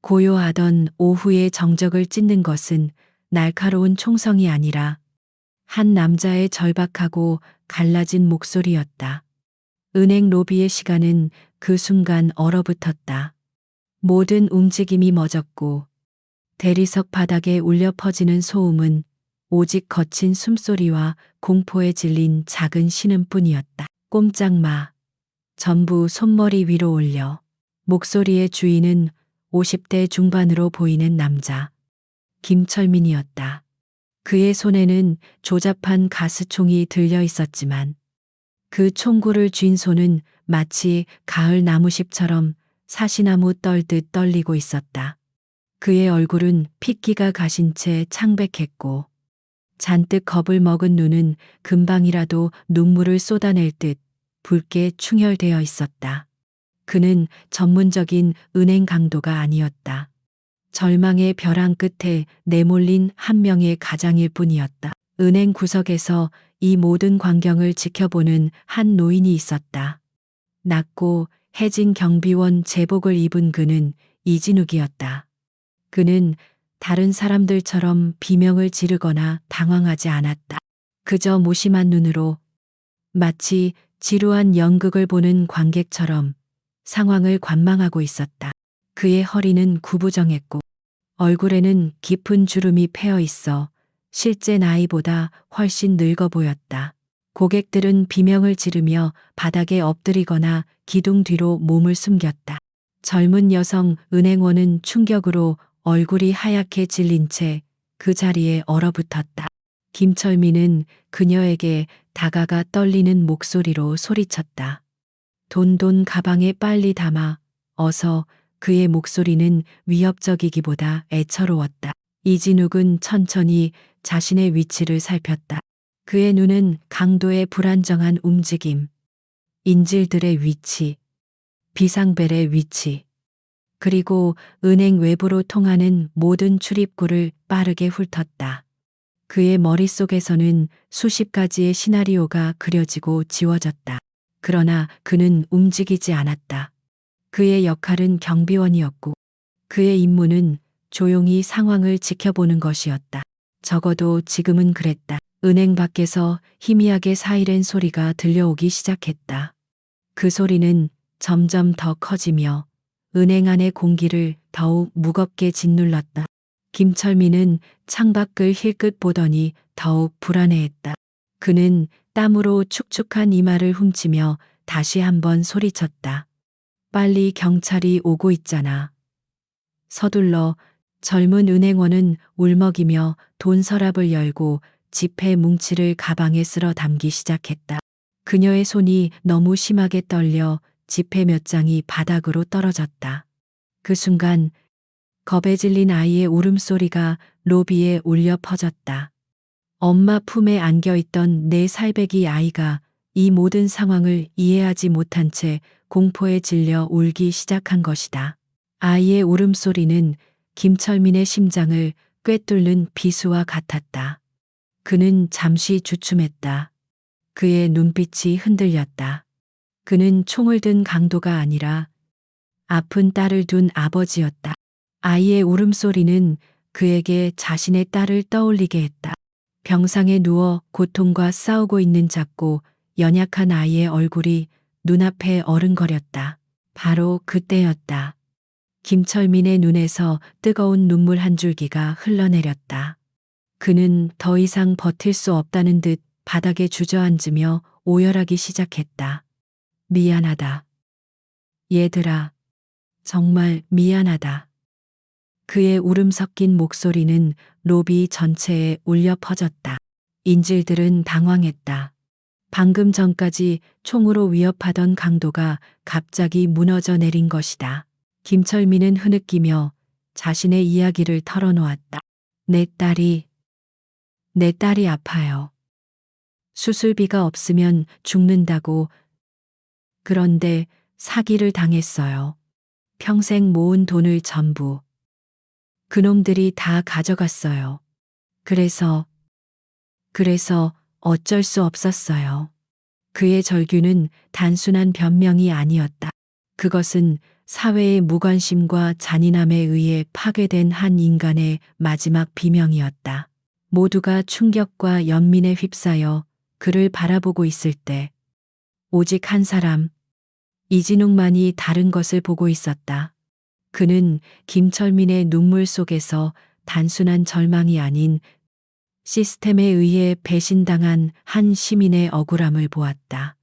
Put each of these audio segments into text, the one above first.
고요하던 오후의 정적을 찢는 것은 날카로운 총성이 아니라 한 남자의 절박하고 갈라진 목소리였다. 은행 로비의 시간은 그 순간 얼어붙었다. 모든 움직임이 멎었고 대리석 바닥에 울려 퍼지는 소음은 오직 거친 숨소리와 공포에 질린 작은 신음뿐이었다. 꼼짝 마. 전부 손머리 위로 올려. 목소리의 주인은 50대 중반으로 보이는 남자. 김철민이었다. 그의 손에는 조잡한 가스총이 들려 있었지만 그 총구를 쥔 손은 마치 가을 나무잎처럼 사시나무 떨듯 떨리고 있었다. 그의 얼굴은 핏기가 가신 채 창백했고 잔뜩 겁을 먹은 눈은 금방이라도 눈물을 쏟아낼 듯 붉게 충혈되어 있었다. 그는 전문적인 은행 강도가 아니었다. 절망의 벼랑 끝에 내몰린 한 명의 가장일 뿐이었다. 은행 구석에서 이 모든 광경을 지켜보는 한 노인이 있었다. 낮고 해진 경비원 제복을 입은 그는 이진욱이었다. 그는 다른 사람들처럼 비명을 지르거나 당황하지 않았다. 그저 무심한 눈으로 마치 지루한 연극을 보는 관객처럼 상황을 관망하고 있었다. 그의 허리는 구부정했고 얼굴에는 깊은 주름이 패어 있어 실제 나이보다 훨씬 늙어 보였다. 고객들은 비명을 지르며 바닥에 엎드리거나 기둥 뒤로 몸을 숨겼다. 젊은 여성 은행원은 충격으로 얼굴이 하얗게 질린 채 그 자리에 얼어붙었다. 김철민은 그녀에게 다가가 떨리는 목소리로 소리쳤다. 돈 가방에 빨리 담아. 어서. 그의 목소리는 위협적이기보다 애처로웠다. 이진욱은 천천히 자신의 위치를 살폈다. 그의 눈은 강도의 불안정한 움직임, 인질들의 위치, 비상벨의 위치, 그리고 은행 외부로 통하는 모든 출입구를 빠르게 훑었다. 그의 머릿속에서는 수십 가지의 시나리오가 그려지고 지워졌다. 그러나 그는 움직이지 않았다. 그의 역할은 경비원이었고 그의 임무는 조용히 상황을 지켜보는 것이었다. 적어도 지금은 그랬다. 은행 밖에서 희미하게 사이렌 소리가 들려오기 시작했다. 그 소리는 점점 더 커지며 은행 안의 공기를 더욱 무겁게 짓눌렀다. 김철민은 창밖을 힐끗 보더니 더욱 불안해했다. 그는 땀으로 축축한 이마를 훔치며 다시 한번 소리쳤다. 빨리 경찰이 오고 있잖아. 서둘러. 젊은 은행원은 울먹이며 돈 서랍을 열고 지폐 뭉치를 가방에 쓸어 담기 시작했다. 그녀의 손이 너무 심하게 떨려 지폐 몇 장이 바닥으로 떨어졌다. 그 순간 겁에 질린 아이의 울음소리가 로비에 울려 퍼졌다. 엄마 품에 안겨있던 4살배기 아이가 이 모든 상황을 이해하지 못한 채 공포에 질려 울기 시작한 것이다. 아이의 울음소리는 김철민의 심장을 꿰뚫는 비수와 같았다. 그는 잠시 주춤했다. 그의 눈빛이 흔들렸다. 그는 총을 든 강도가 아니라 아픈 딸을 둔 아버지였다. 아이의 울음소리는 그에게 자신의 딸을 떠올리게 했다. 병상에 누워 고통과 싸우고 있는 작고 연약한 아이의 얼굴이 눈앞에 어른거렸다. 바로 그때였다. 김철민의 눈에서 뜨거운 눈물 한 줄기가 흘러내렸다. 그는 더 이상 버틸 수 없다는 듯 바닥에 주저앉으며 오열하기 시작했다. 미안하다. 얘들아, 정말 미안하다. 그의 울음 섞인 목소리는 로비 전체에 울려 퍼졌다. 인질들은 당황했다. 방금 전까지 총으로 위협하던 강도가 갑자기 무너져 내린 것이다. 김철민은 흐느끼며 자신의 이야기를 털어놓았다. 내 딸이 아파요. 수술비가 없으면 죽는다고. 그런데 사기를 당했어요. 평생 모은 돈을 전부. 그놈들이 다 가져갔어요. 그래서 어쩔 수 없었어요. 그의 절규는 단순한 변명이 아니었다. 그것은 사회의 무관심과 잔인함에 의해 파괴된 한 인간의 마지막 비명이었다. 모두가 충격과 연민에 휩싸여 그를 바라보고 있을 때 오직 한 사람, 이진욱만이 다른 것을 보고 있었다. 그는 김철민의 눈물 속에서 단순한 절망이 아닌 시스템에 의해 배신당한 한 시민의 억울함을 보았다.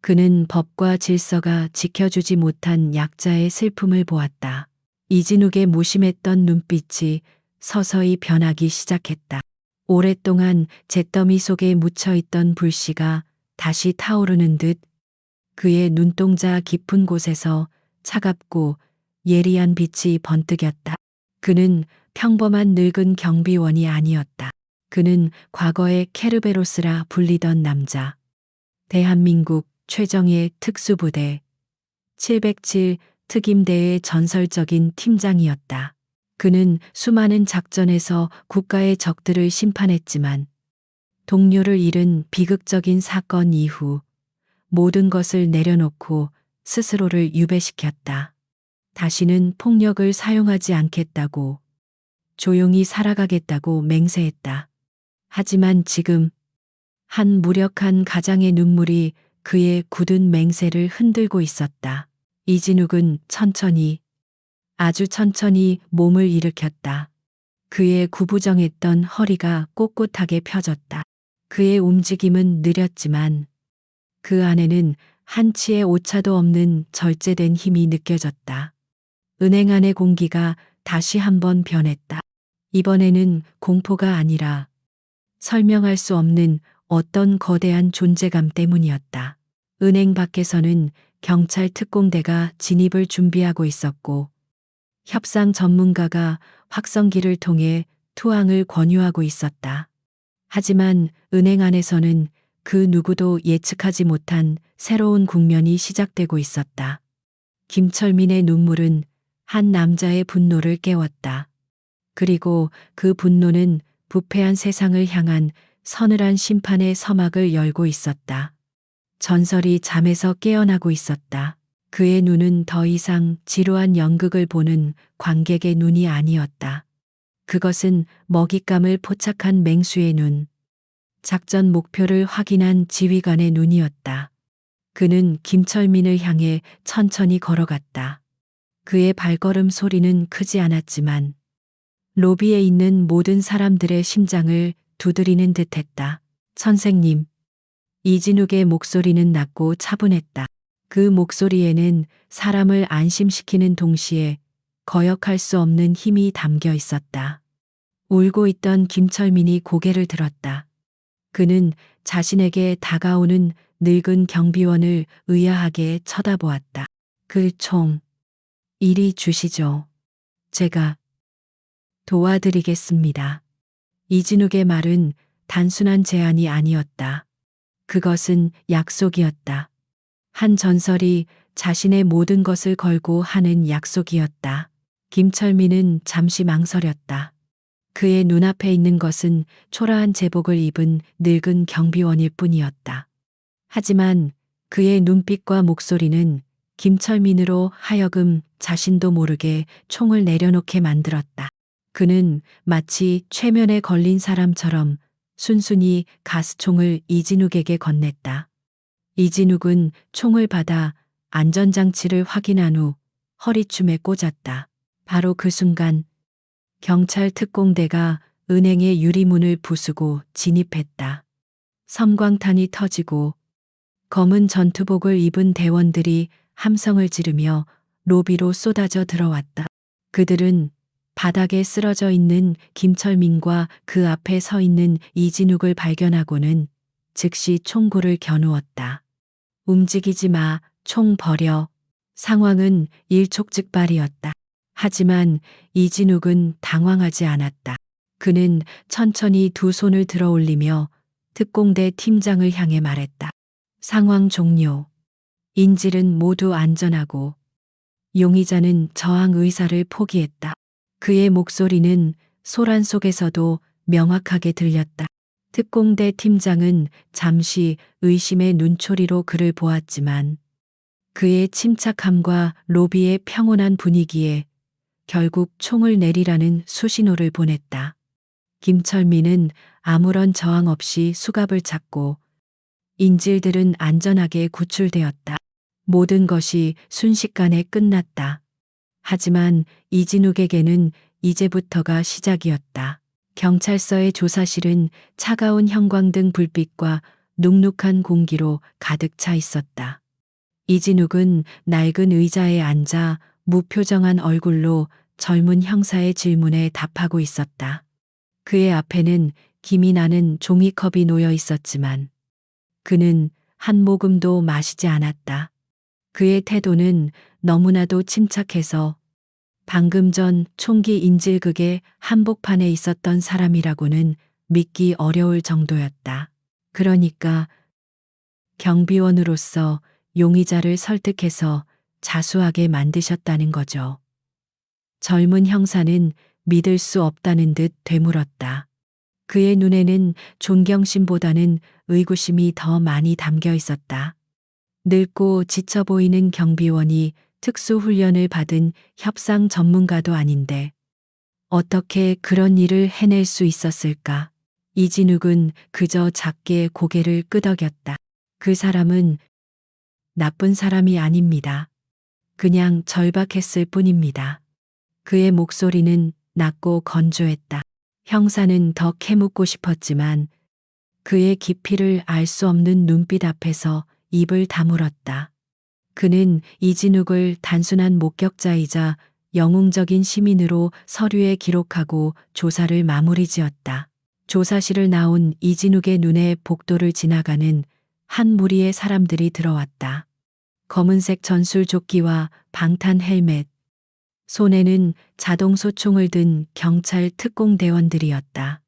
그는 법과 질서가 지켜주지 못한 약자의 슬픔을 보았다. 이진욱의 무심했던 눈빛이 서서히 변하기 시작했다. 오랫동안 잿더미 속에 묻혀있던 불씨가 다시 타오르는 듯 그의 눈동자 깊은 곳에서 차갑고 예리한 빛이 번뜩였다. 그는 평범한 늙은 경비원이 아니었다. 그는 과거의 케르베로스라 불리던 남자. 대한민국 최정예 특수부대 707 특임대의 전설적인 팀장이었다. 그는 수많은 작전에서 국가의 적들을 심판했지만 동료를 잃은 비극적인 사건 이후 모든 것을 내려놓고 스스로를 유배시켰다. 다시는 폭력을 사용하지 않겠다고, 조용히 살아가겠다고 맹세했다. 하지만 지금 한 무력한 가장의 눈물이 그의 굳은 맹세를 흔들고 있었다. 이진욱은 천천히, 아주 천천히 몸을 일으켰다. 그의 구부정했던 허리가 꼿꼿하게 펴졌다. 그의 움직임은 느렸지만 그 안에는 한치의 오차도 없는 절제된 힘이 느껴졌다. 은행 안의 공기가 다시 한번 변했다. 이번에는 공포가 아니라 설명할 수 없는 어떤 거대한 존재감 때문이었다. 은행 밖에서는 경찰 특공대가 진입을 준비하고 있었고 협상 전문가가 확성기를 통해 투항을 권유하고 있었다. 하지만 은행 안에서는 그 누구도 예측하지 못한 새로운 국면이 시작되고 있었다. 김철민의 눈물은 한 남자의 분노를 깨웠다. 그리고 그 분노는 부패한 세상을 향한 서늘한 심판의 서막을 열고 있었다. 전설이 잠에서 깨어나고 있었다. 그의 눈은 더 이상 지루한 연극을 보는 관객의 눈이 아니었다. 그것은 먹잇감을 포착한 맹수의 눈, 작전 목표를 확인한 지휘관의 눈이었다. 그는 김철민을 향해 천천히 걸어갔다. 그의 발걸음 소리는 크지 않았지만 로비에 있는 모든 사람들의 심장을 두드리는 듯했다. 선생님. 이진욱의 목소리는 낮고 차분했다. 그 목소리에는 사람을 안심시키는 동시에 거역할 수 없는 힘이 담겨 있었다. 울고 있던 김철민이 고개를 들었다. 그는 자신에게 다가오는 늙은 경비원을 의아하게 쳐다보았다. 그 총, 이리 주시죠. 제가 도와드리겠습니다. 이진욱의 말은 단순한 제안이 아니었다. 그것은 약속이었다. 한 전설이 자신의 모든 것을 걸고 하는 약속이었다. 김철민은 잠시 망설였다. 그의 눈앞에 있는 것은 초라한 제복을 입은 늙은 경비원일 뿐이었다. 하지만 그의 눈빛과 목소리는 김철민으로 하여금 자신도 모르게 총을 내려놓게 만들었다. 그는 마치 최면에 걸린 사람처럼 순순히 가스총을 이진욱에게 건넸다. 이진욱은 총을 받아 안전장치를 확인한 후 허리춤에 꽂았다. 바로 그 순간 경찰 특공대가 은행의 유리문을 부수고 진입했다. 섬광탄이 터지고 검은 전투복을 입은 대원들이 함성을 지르며 로비로 쏟아져 들어왔다. 그들은 바닥에 쓰러져 있는 김철민과 그 앞에 서 있는 이진욱을 발견하고는 즉시 총구를 겨누었다. 움직이지 마, 총 버려. 상황은 일촉즉발이었다. 하지만 이진욱은 당황하지 않았다. 그는 천천히 두 손을 들어 올리며 특공대 팀장을 향해 말했다. 상황 종료. 인질은 모두 안전하고 용의자는 저항 의사를 포기했다. 그의 목소리는 소란 속에서도 명확하게 들렸다. 특공대 팀장은 잠시 의심의 눈초리로 그를 보았지만 그의 침착함과 로비의 평온한 분위기에 결국 총을 내리라는 수신호를 보냈다. 김철민은 아무런 저항 없이 수갑을 찾고 인질들은 안전하게 구출되었다. 모든 것이 순식간에 끝났다. 하지만 이진욱에게는 이제부터가 시작이었다. 경찰서의 조사실은 차가운 형광등 불빛과 눅눅한 공기로 가득 차 있었다. 이진욱은 낡은 의자에 앉아 무표정한 얼굴로 젊은 형사의 질문에 답하고 있었다. 그의 앞에는 김이 나는 종이컵이 놓여 있었지만 그는 한 모금도 마시지 않았다. 그의 태도는 너무나도 침착해서 방금 전 총기 인질극의 한복판에 있었던 사람이라고는 믿기 어려울 정도였다. 그러니까 경비원으로서 용의자를 설득해서 자수하게 만드셨다는 거죠. 젊은 형사는 믿을 수 없다는 듯 되물었다. 그의 눈에는 존경심보다는 의구심이 더 많이 담겨 있었다. 늙고 지쳐 보이는 경비원이 특수훈련을 받은 협상 전문가도 아닌데 어떻게 그런 일을 해낼 수 있었을까? 이진욱은 그저 작게 고개를 끄덕였다. 그 사람은 나쁜 사람이 아닙니다. 그냥 절박했을 뿐입니다. 그의 목소리는 낮고 건조했다. 형사는 더 캐묻고 싶었지만 그의 깊이를 알 수 없는 눈빛 앞에서 입을 다물었다. 그는 이진욱을 단순한 목격자이자 영웅적인 시민으로 서류에 기록하고 조사를 마무리 지었다. 조사실을 나온 이진욱의 눈에 복도를 지나가는 한 무리의 사람들이 들어왔다. 검은색 전술 조끼와 방탄 헬멧, 손에는 자동 소총을 든 경찰 특공대원들이었다.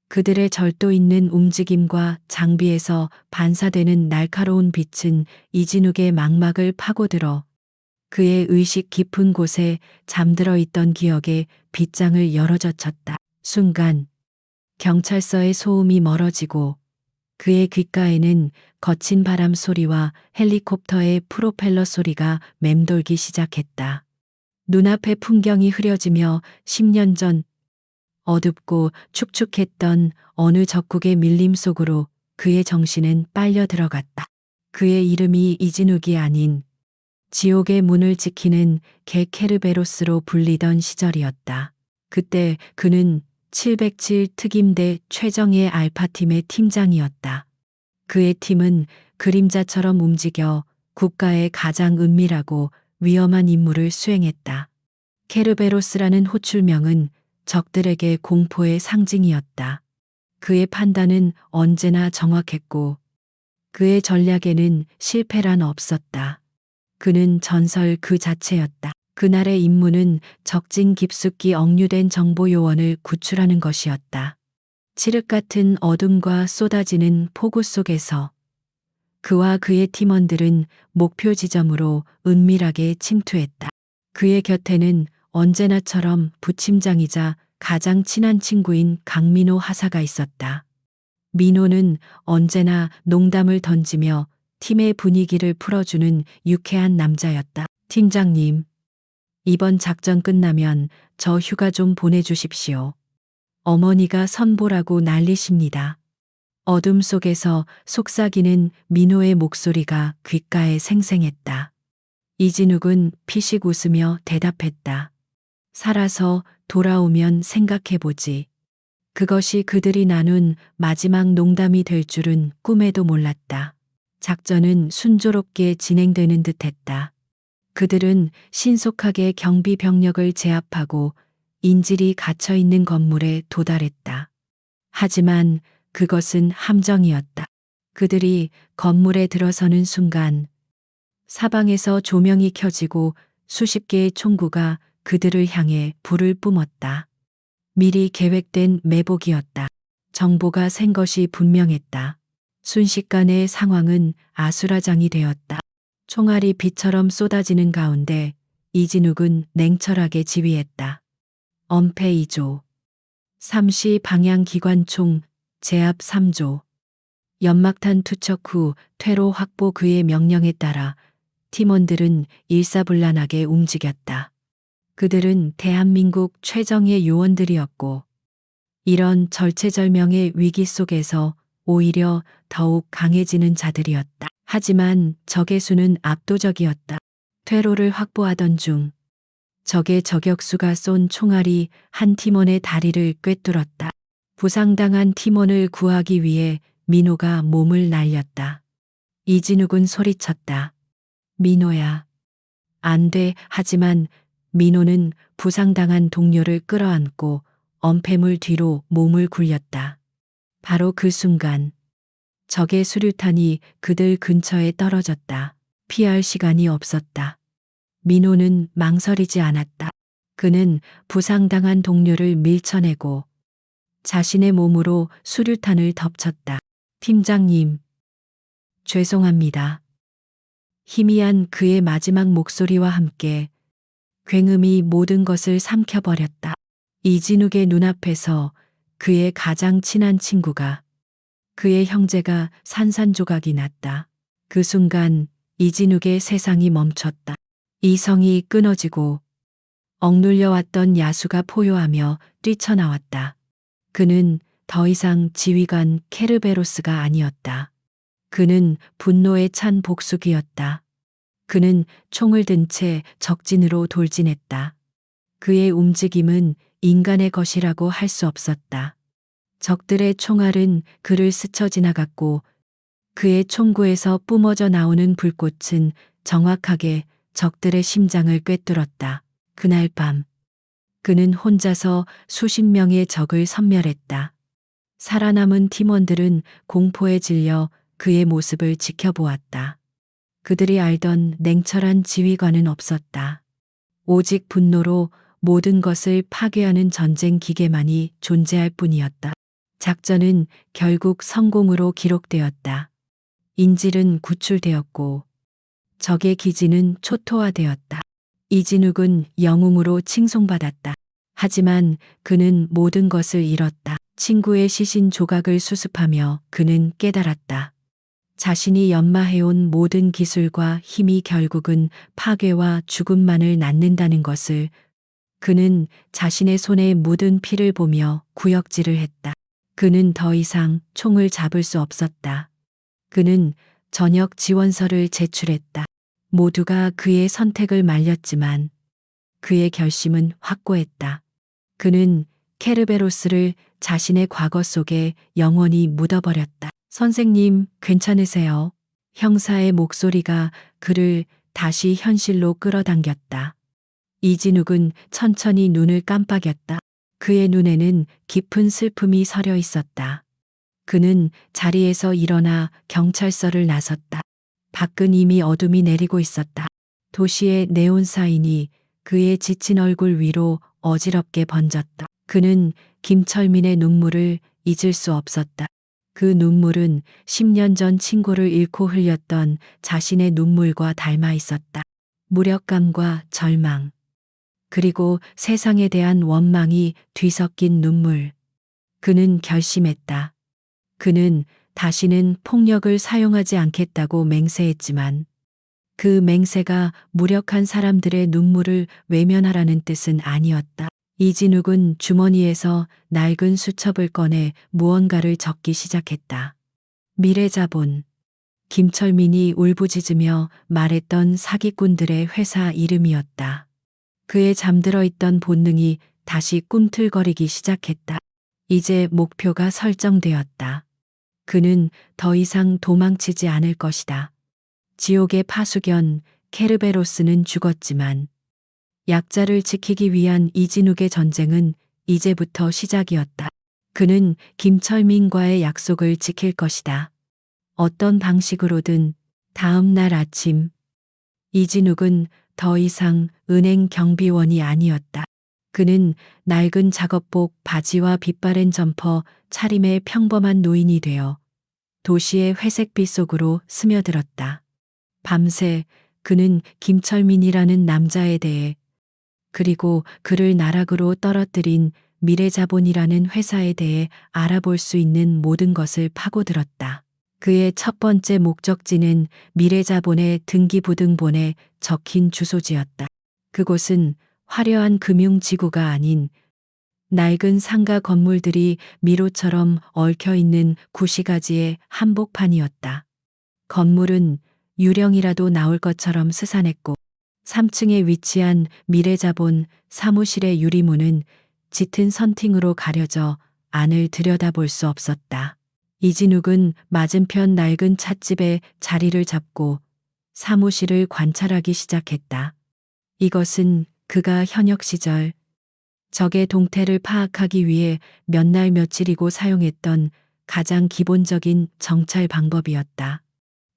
그들의 절도 있는 움직임과 장비에서 반사되는 날카로운 빛은 이진욱의 망막을 파고들어 그의 의식 깊은 곳에 잠들어 있던 기억의 빗장을 열어젖혔다. 순간 경찰서의 소음이 멀어지고 그의 귓가에는 거친 바람 소리와 헬리콥터의 프로펠러 소리가 맴돌기 시작했다. 눈앞의 풍경이 흐려지며 10년 전 어둡고 축축했던 어느 적국의 밀림 속으로 그의 정신은 빨려 들어갔다. 그의 이름이 이진욱이 아닌 지옥의 문을 지키는 개 케르베로스로 불리던 시절이었다. 그때 그는 707 특임대 최정예 알파팀의 팀장이었다. 그의 팀은 그림자처럼 움직여 국가의 가장 은밀하고 위험한 임무를 수행했다. 케르베로스라는 호출명은 적들에게 공포의 상징이었다. 그의 판단은 언제나 정확했고 그의 전략에는 실패란 없었다. 그는 전설 그 자체였다. 그날의 임무는 적진 깊숙이 억류된 정보 요원을 구출하는 것이었다. 칠흑 같은 어둠과 쏟아지는 폭우 속에서 그와 그의 팀원들은 목표 지점으로 은밀하게 침투했다. 그의 곁에는 언제나처럼 부팀장이자 가장 친한 친구인 강민호 하사가 있었다. 민호는 언제나 농담을 던지며 팀의 분위기를 풀어주는 유쾌한 남자였다. 팀장님, 이번 작전 끝나면 저 휴가 좀 보내주십시오. 어머니가 선보라고 난리십니다. 어둠 속에서 속삭이는 민호의 목소리가 귓가에 생생했다. 이진욱은 피식 웃으며 대답했다. 살아서 돌아오면 생각해보지. 그것이 그들이 나눈 마지막 농담이 될 줄은 꿈에도 몰랐다. 작전은 순조롭게 진행되는 듯했다. 그들은 신속하게 경비 병력을 제압하고 인질이 갇혀 있는 건물에 도달했다. 하지만 그것은 함정이었다. 그들이 건물에 들어서는 순간 사방에서 조명이 켜지고 수십 개의 총구가 그들을 향해 불을 뿜었다. 미리 계획된 매복이었다. 정보가 샌 것이 분명했다. 순식간에 상황은 아수라장이 되었다. 총알이 비처럼 쏟아지는 가운데 이진욱은 냉철하게 지휘했다. 엄폐 2조. 삼시 방향 기관총 제압 3조. 연막탄 투척 후 퇴로 확보. 그의 명령에 따라 팀원들은 일사불란하게 움직였다. 그들은 대한민국 최정예 요원들이었고 이런 절체절명의 위기 속에서 오히려 더욱 강해지는 자들이었다. 하지만 적의 수는 압도적이었다. 퇴로를 확보하던 중 적의 저격수가 쏜 총알이 한 팀원의 다리를 꿰뚫었다. 부상당한 팀원을 구하기 위해 민호가 몸을 날렸다. 이진욱은 소리쳤다. 민호야. 안 돼. 하지만 민호는 부상당한 동료를 끌어안고 엄폐물 뒤로 몸을 굴렸다. 바로 그 순간 적의 수류탄이 그들 근처에 떨어졌다. 피할 시간이 없었다. 민호는 망설이지 않았다. 그는 부상당한 동료를 밀쳐내고 자신의 몸으로 수류탄을 덮쳤다. 팀장님, 죄송합니다. 희미한 그의 마지막 목소리와 함께 굉음이 모든 것을 삼켜버렸다. 이진욱의 눈앞에서 그의 가장 친한 친구가, 그의 형제가 산산조각이 났다. 그 순간 이진욱의 세상이 멈췄다. 이성이 끊어지고 억눌려왔던 야수가 포효하며 뛰쳐나왔다. 그는 더 이상 지휘관 케르베로스가 아니었다. 그는 분노에 찬 복수기였다. 그는 총을 든 채 적진으로 돌진했다. 그의 움직임은 인간의 것이라고 할 수 없었다. 적들의 총알은 그를 스쳐 지나갔고 그의 총구에서 뿜어져 나오는 불꽃은 정확하게 적들의 심장을 꿰뚫었다. 그날 밤 그는 혼자서 수십 명의 적을 섬멸했다. 살아남은 팀원들은 공포에 질려 그의 모습을 지켜보았다. 그들이 알던 냉철한 지휘관은 없었다. 오직 분노로 모든 것을 파괴하는 전쟁 기계만이 존재할 뿐이었다. 작전은 결국 성공으로 기록되었다. 인질은 구출되었고 적의 기지는 초토화되었다. 이진욱은 영웅으로 칭송받았다. 하지만 그는 모든 것을 잃었다. 친구의 시신 조각을 수습하며 그는 깨달았다. 자신이 연마해온 모든 기술과 힘이 결국은 파괴와 죽음만을 낳는다는 것을. 그는 자신의 손에 묻은 피를 보며 구역질을 했다. 그는 더 이상 총을 잡을 수 없었다. 그는 전역 지원서를 제출했다. 모두가 그의 선택을 말렸지만 그의 결심은 확고했다. 그는 케르베로스를 자신의 과거 속에 영원히 묻어버렸다. 선생님, 괜찮으세요? 형사의 목소리가 그를 다시 현실로 끌어당겼다. 이진욱은 천천히 눈을 깜빡였다. 그의 눈에는 깊은 슬픔이 서려 있었다. 그는 자리에서 일어나 경찰서를 나섰다. 밖은 이미 어둠이 내리고 있었다. 도시의 네온 사인이 그의 지친 얼굴 위로 어지럽게 번졌다. 그는 김철민의 눈물을 잊을 수 없었다. 그 눈물은 10년 전 친구를 잃고 흘렸던 자신의 눈물과 닮아 있었다. 무력감과 절망, 그리고 세상에 대한 원망이 뒤섞인 눈물. 그는 결심했다. 그는 다시는 폭력을 사용하지 않겠다고 맹세했지만 그 맹세가 무력한 사람들의 눈물을 외면하라는 뜻은 아니었다. 이진욱은 주머니에서 낡은 수첩을 꺼내 무언가를 적기 시작했다. 미래자본. 김철민이 울부짖으며 말했던 사기꾼들의 회사 이름이었다. 그의 잠들어 있던 본능이 다시 꿈틀거리기 시작했다. 이제 목표가 설정되었다. 그는 더 이상 도망치지 않을 것이다. 지옥의 파수견 케르베로스는 죽었지만 약자를 지키기 위한 이진욱의 전쟁은 이제부터 시작이었다. 그는 김철민과의 약속을 지킬 것이다. 어떤 방식으로든. 다음 날 아침 이진욱은 더 이상 은행 경비원이 아니었다. 그는 낡은 작업복 바지와 빛바랜 점퍼 차림의 평범한 노인이 되어 도시의 회색빛 속으로 스며들었다. 밤새 그는 김철민이라는 남자에 대해, 그리고 그를 나락으로 떨어뜨린 미래자본이라는 회사에 대해 알아볼 수 있는 모든 것을 파고들었다. 그의 첫 번째 목적지는 미래자본의 등기부등본에 적힌 주소지였다. 그곳은 화려한 금융지구가 아닌 낡은 상가 건물들이 미로처럼 얽혀 있는 구시가지의 한복판이었다. 건물은 유령이라도 나올 것처럼 스산했고 3층에 위치한 미래자본 사무실의 유리문은 짙은 선팅으로 가려져 안을 들여다볼 수 없었다. 이진욱은 맞은편 낡은 찻집에 자리를 잡고 사무실을 관찰하기 시작했다. 이것은 그가 현역 시절 적의 동태를 파악하기 위해 몇 날 며칠이고 사용했던 가장 기본적인 정찰 방법이었다.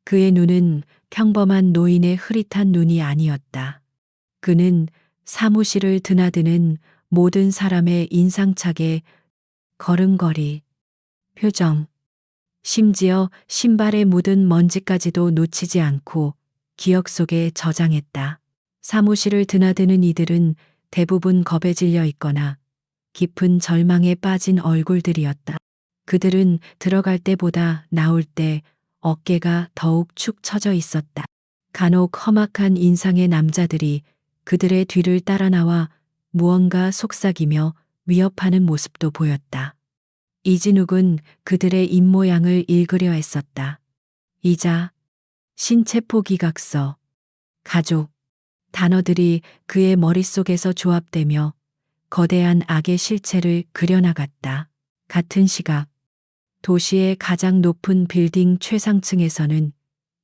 그의 눈은 평범한 노인의 흐릿한 눈이 아니었다. 그는 사무실을 드나드는 모든 사람의 인상착에 걸음걸이, 표정, 심지어 신발에 묻은 먼지까지도 놓치지 않고 기억 속에 저장했다. 사무실을 드나드는 이들은 대부분 겁에 질려 있거나 깊은 절망에 빠진 얼굴들이었다. 그들은 들어갈 때보다 나올 때 어깨가 더욱 축 처져 있었다. 간혹 험악한 인상의 남자들이 그들의 뒤를 따라 나와 무언가 속삭이며 위협하는 모습도 보였다. 이진욱은 그들의 입모양을 읽으려 했었다. 이자, 신체포기각서, 가족, 단어들이 그의 머릿속에서 조합되며 거대한 악의 실체를 그려나갔다. 같은 시각, 도시의 가장 높은 빌딩 최상층에서는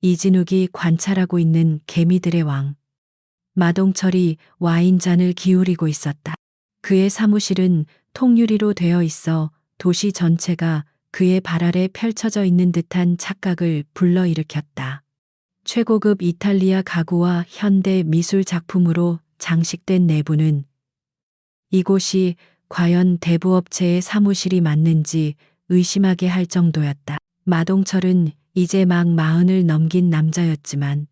이진욱이 관찰하고 있는 개미들의 왕, 마동철이 와인잔을 기울이고 있었다. 그의 사무실은 통유리로 되어 있어 도시 전체가 그의 발 아래 펼쳐져 있는 듯한 착각을 불러일으켰다. 최고급 이탈리아 가구와 현대 미술 작품으로 장식된 내부는 이곳이 과연 대부업체의 사무실이 맞는지 의심하게 할 정도였다. 마동철은 이제 막 40을 넘긴 남자였지만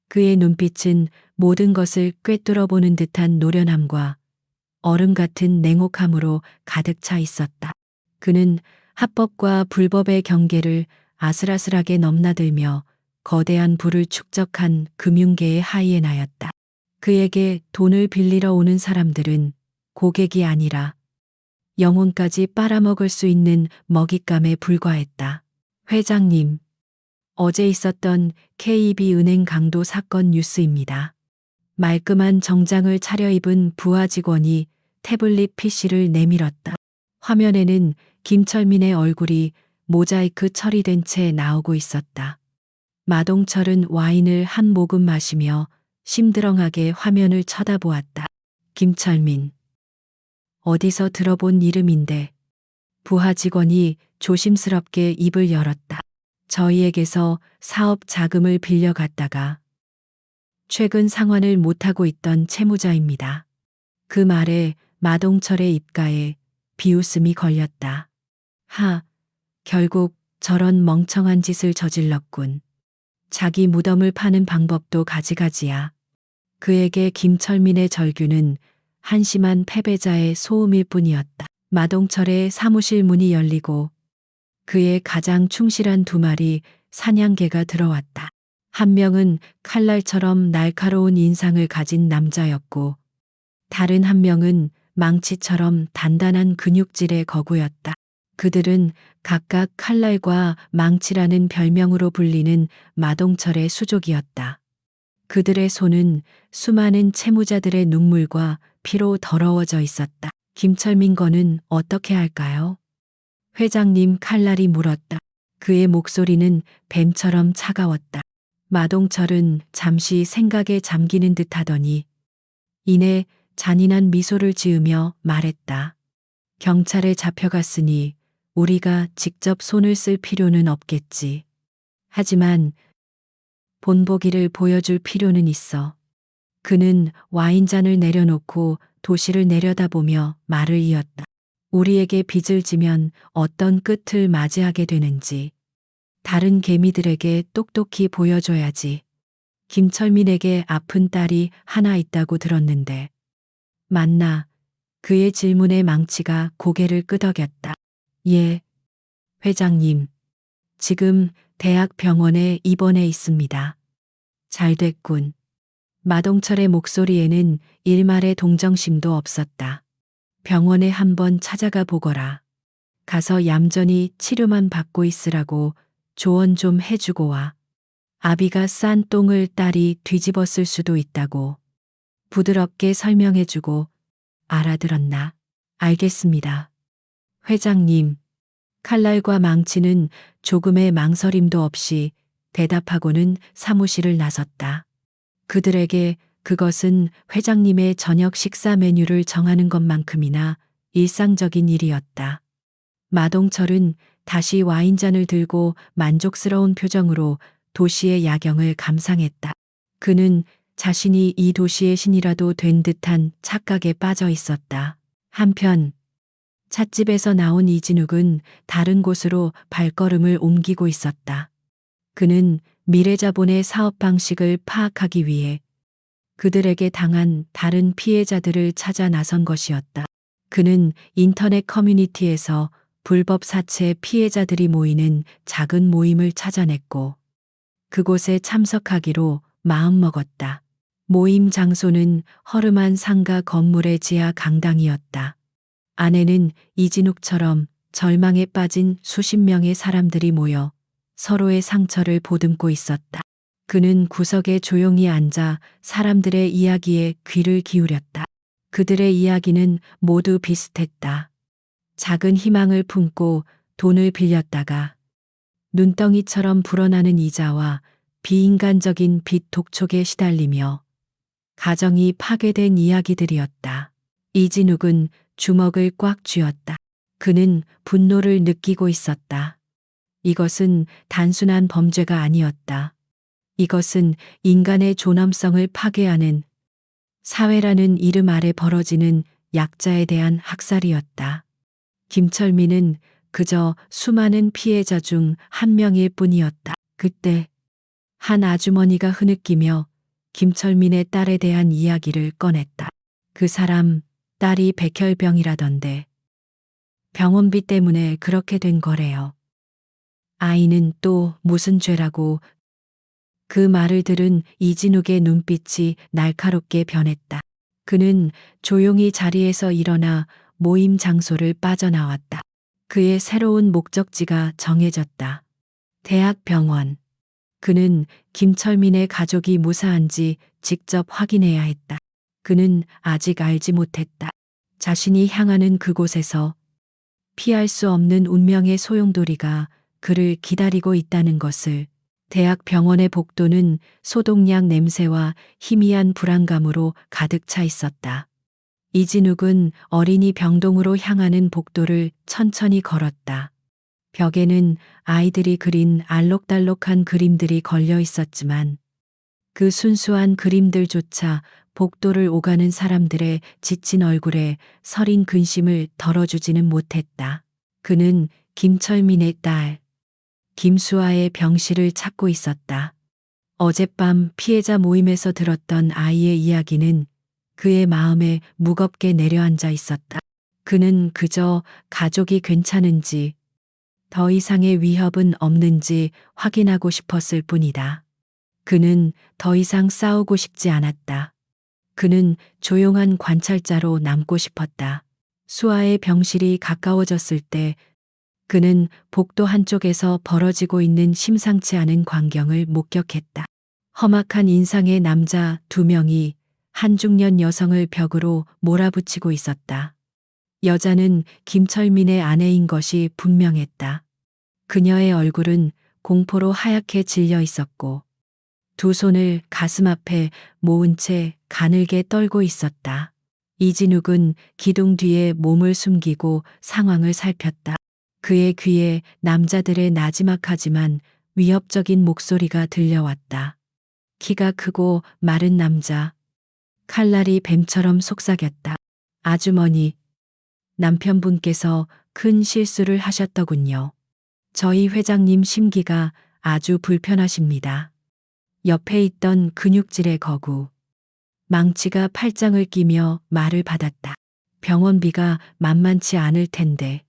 그의 눈빛은 모든 것을 꿰뚫어 보는 듯한 노련함과 얼음 같은 냉혹함으로 가득 차 있었다. 그는 합법과 불법의 경계를 아슬아슬하게 넘나들며 거대한 부를 축적한 금융계의 하이에나였다. 그에게 돈을 빌리러 오는 사람들은 고객이 아니라 영혼까지 빨아먹을 수 있는 먹잇감에 불과했다. 회장님, 어제 있었던 KEB은행 강도 사건 뉴스입니다. 말끔한 정장을 차려입은 부하 직원이 태블릿 PC를 내밀었다. 화면에는 김철민의 얼굴이 모자이크 처리된 채 나오고 있었다. 마동철은 와인을 한 모금 마시며 심드렁하게 화면을 쳐다보았다. 김철민. 어디서 들어본 이름인데. 부하 직원이 조심스럽게 입을 열었다. 저희에게서 사업 자금을 빌려갔다가 최근 상환을 못하고 있던 채무자입니다. 그 말에 마동철의 입가에 비웃음이 걸렸다. 결국 저런 멍청한 짓을 저질렀군. 자기 무덤을 파는 방법도 가지가지야. 그에게 김철민의 절규는 한심한 패배자의 소음일 뿐이었다. 마동철의 사무실 문이 열리고 그의 가장 충실한 2마리 사냥개가 들어왔다. 한 명은 칼날처럼 날카로운 인상을 가진 남자였고 다른 한 명은 망치처럼 단단한 근육질의 거구였다. 그들은 각각 칼날과 망치라는 별명으로 불리는 마동철의 수족이었다. 그들의 손은 수많은 채무자들의 눈물과 피로 더러워져 있었다. 김철민 거는 어떻게 할까요? 회장님 칼날이 물었다. 그의 목소리는 뱀처럼 차가웠다. 마동철은 잠시 생각에 잠기는 듯 하더니 이내 잔인한 미소를 지으며 말했다. 경찰에 잡혀갔으니 우리가 직접 손을 쓸 필요는 없겠지. 하지만 본보기를 보여줄 필요는 있어. 그는 와인잔을 내려놓고 도시를 내려다보며 말을 이었다. 우리에게 빚을 지면 어떤 끝을 맞이하게 되는지 다른 개미들에게 똑똑히 보여줘야지. 김철민에게 아픈 딸이 하나 있다고 들었는데 맞나? 그의 질문에 망치가 고개를 끄덕였다. 예, 회장님. 지금 대학 병원에 입원해 있습니다. 잘 됐군. 마동철의 목소리에는 일말의 동정심도 없었다. 병원에 한번 찾아가 보거라. 가서 얌전히 치료만 받고 있으라고 조언 좀 해주고 와. 아비가 싼 똥을 딸이 뒤집었을 수도 있다고 부드럽게 설명해주고 알아들었나? 알겠습니다. 회장님, 칼날과 망치는 조금의 망설임도 없이 대답하고는 사무실을 나섰다. 그들에게 그것은 회장님의 저녁 식사 메뉴를 정하는 것만큼이나 일상적인 일이었다. 마동철은 다시 와인잔을 들고 만족스러운 표정으로 도시의 야경을 감상했다. 그는 자신이 이 도시의 신이라도 된 듯한 착각에 빠져 있었다. 한편 찻집에서 나온 이진욱은 다른 곳으로 발걸음을 옮기고 있었다. 그는 미래자본의 사업 방식을 파악하기 위해 그들에게 당한 다른 피해자들을 찾아 나선 것이었다. 그는 인터넷 커뮤니티에서 불법 사채 피해자들이 모이는 작은 모임을 찾아냈고 그곳에 참석하기로 마음먹었다. 모임 장소는 허름한 상가 건물의 지하 강당이었다. 안에는 이진욱처럼 절망에 빠진 수십 명의 사람들이 모여 서로의 상처를 보듬고 있었다. 그는 구석에 조용히 앉아 사람들의 이야기에 귀를 기울였다. 그들의 이야기는 모두 비슷했다. 작은 희망을 품고 돈을 빌렸다가 눈덩이처럼 불어나는 이자와 비인간적인 빚 독촉에 시달리며 가정이 파괴된 이야기들이었다. 이진욱은 주먹을 꽉 쥐었다. 그는 분노를 느끼고 있었다. 이것은 단순한 범죄가 아니었다. 이것은 인간의 존엄성을 파괴하는 사회라는 이름 아래 벌어지는 약자에 대한 학살이었다. 김철민은 그저 수많은 피해자 중 한 명일 뿐이었다. 그때 한 아주머니가 흐느끼며 김철민의 딸에 대한 이야기를 꺼냈다. 그 사람 딸이 백혈병이라던데 병원비 때문에 그렇게 된 거래요. 아이는 또 무슨 죄라고. 그 말을 들은 이진욱의 눈빛이 날카롭게 변했다. 그는 조용히 자리에서 일어나 모임 장소를 빠져나왔다. 그의 새로운 목적지가 정해졌다. 대학병원. 그는 김철민의 가족이 무사한지 직접 확인해야 했다. 그는 아직 알지 못했다. 자신이 향하는 그곳에서 피할 수 없는 운명의 소용돌이가 그를 기다리고 있다는 것을. 대학병원의 복도는 소독약 냄새와 희미한 불안감으로 가득 차 있었다. 이진욱은 어린이 병동으로 향하는 복도를 천천히 걸었다. 벽에는 아이들이 그린 알록달록한 그림들이 걸려 있었지만 그 순수한 그림들조차 복도를 오가는 사람들의 지친 얼굴에 서린 근심을 덜어주지는 못했다. 그는 김철민의 딸 김수아의 병실을 찾고 있었다. 어젯밤 피해자 모임에서 들었던 아이의 이야기는 그의 마음에 무겁게 내려앉아 있었다. 그는 그저 가족이 괜찮은지, 더 이상의 위협은 없는지 확인하고 싶었을 뿐이다. 그는 더 이상 싸우고 싶지 않았다. 그는 조용한 관찰자로 남고 싶었다. 수아의 병실이 가까워졌을 때 그는 복도 한쪽에서 벌어지고 있는 심상치 않은 광경을 목격했다. 험악한 인상의 남자 2명이 한중년 여성을 벽으로 몰아붙이고 있었다. 여자는 김철민의 아내인 것이 분명했다. 그녀의 얼굴은 공포로 하얗게 질려 있었고 두 손을 가슴 앞에 모은 채 가늘게 떨고 있었다. 이진욱은 기둥 뒤에 몸을 숨기고 상황을 살폈다. 그의 귀에 남자들의 나지막하지만 위협적인 목소리가 들려왔다. 키가 크고 마른 남자. 칼날이 뱀처럼 속삭였다. 아주머니, 남편분께서 큰 실수를 하셨더군요. 저희 회장님 심기가 아주 불편하십니다. 옆에 있던 근육질의 거구. 망치가 팔짱을 끼며 말을 받았다. 병원비가 만만치 않을 텐데.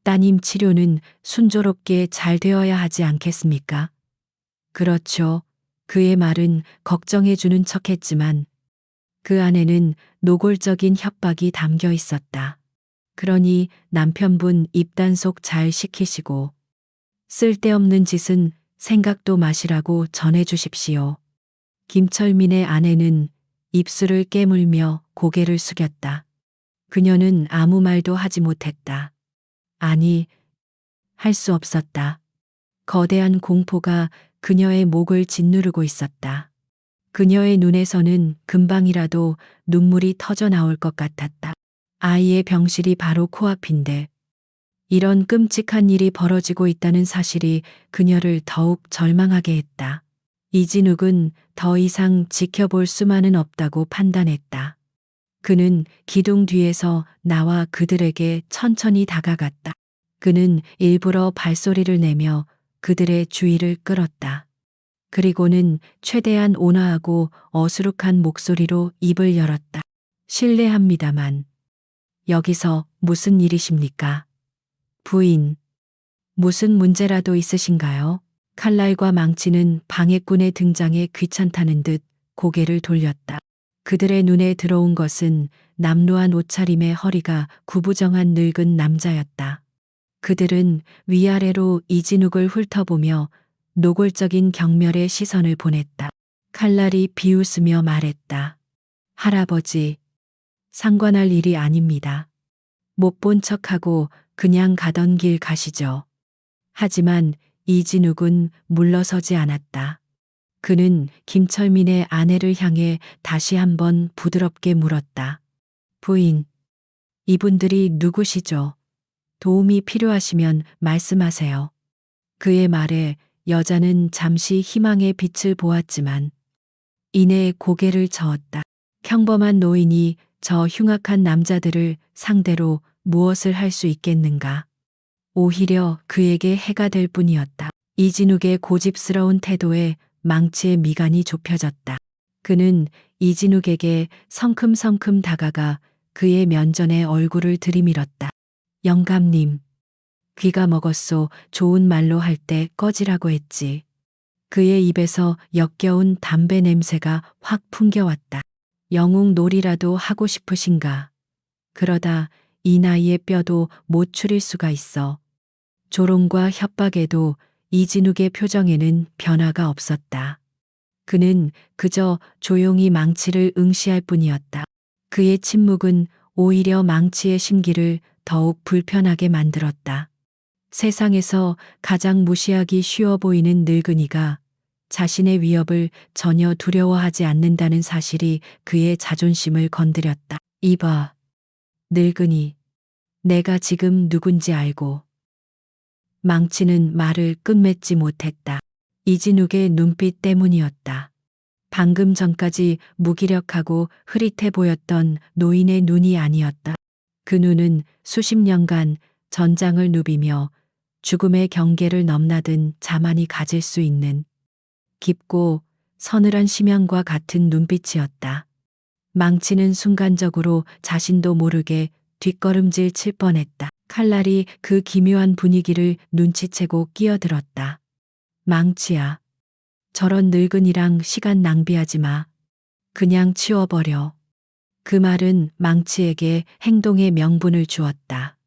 따님 치료는 순조롭게 잘 되어야 하지 않겠습니까? 그렇죠. 그의 말은 걱정해주는 척했지만 그 안에는 노골적인 협박이 담겨 있었다. 그러니 남편분 입단속 잘 시키시고 쓸데없는 짓은 생각도 마시라고 전해주십시오. 김철민의 아내는 입술을 깨물며 고개를 숙였다. 그녀는 아무 말도 하지 못했다. 아니, 할 수 없었다. 거대한 공포가 그녀의 목을 짓누르고 있었다. 그녀의 눈에서는 금방이라도 눈물이 터져 나올 것 같았다. 아이의 병실이 바로 코앞인데 이런 끔찍한 일이 벌어지고 있다는 사실이 그녀를 더욱 절망하게 했다. 이진욱은 더 이상 지켜볼 수만은 없다고 판단했다. 그는 기둥 뒤에서 나와 그들에게 천천히 다가갔다. 그는 일부러 발소리를 내며 그들의 주의를 끌었다. 그리고는 최대한 온화하고 어수룩한 목소리로 입을 열었다. 실례합니다만, 여기서 무슨 일이십니까? 부인, 무슨 문제라도 있으신가요? 칼날과 망치는 방해꾼의 등장에 귀찮다는 듯 고개를 돌렸다. 그들의 눈에 들어온 것은 남루한 옷차림의 허리가 구부정한 늙은 남자였다. 그들은 위아래로 이진욱을 훑어보며 노골적인 경멸의 시선을 보냈다. 칼날이 비웃으며 말했다. 할아버지, 상관할 일이 아닙니다. 못 본 척하고 그냥 가던 길 가시죠. 하지만 이진욱은 물러서지 않았다. 그는 김철민의 아내를 향해 다시 한번 부드럽게 물었다. 부인, 이분들이 누구시죠? 도움이 필요하시면 말씀하세요. 그의 말에 여자는 잠시 희망의 빛을 보았지만 이내 고개를 저었다. 평범한 노인이 저 흉악한 남자들을 상대로 무엇을 할 수 있겠는가? 오히려 그에게 해가 될 뿐이었다. 이진욱의 고집스러운 태도에 망치의 미간이 좁혀졌다. 그는 이진욱에게 성큼성큼 다가가 그의 면전에 얼굴을 들이밀었다. 영감님, 귀가 먹었소. 좋은 말로 할 때 꺼지라고 했지. 그의 입에서 역겨운 담배 냄새가 확 풍겨왔다. 영웅놀이라도 하고 싶으신가? 그러다 이 나이에 뼈도 못 추릴 수가 있어. 조롱과 협박에도 이진욱의 표정에는 변화가 없었다. 그는 그저 조용히 망치를 응시할 뿐이었다. 그의 침묵은 오히려 망치의 심기를 더욱 불편하게 만들었다. 세상에서 가장 무시하기 쉬워 보이는 늙은이가 자신의 위협을 전혀 두려워하지 않는다는 사실이 그의 자존심을 건드렸다. 이봐, 늙은이, 내가 지금 누군지 알고. 망치는 말을 끝맺지 못했다. 이진욱의 눈빛 때문이었다. 방금 전까지 무기력하고 흐릿해 보였던 노인의 눈이 아니었다. 그 눈은 수십 년간 전장을 누비며 죽음의 경계를 넘나든 자만이 가질 수 있는 깊고 서늘한 심연과 같은 눈빛이었다. 망치는 순간적으로 자신도 모르게 뒷걸음질 칠 뻔했다. 칼날이 그 기묘한 분위기를 눈치채고 끼어들었다. 망치야. 저런 늙은이랑 시간 낭비하지 마. 그냥 치워버려. 그 말은 망치에게 행동의 명분을 주었다.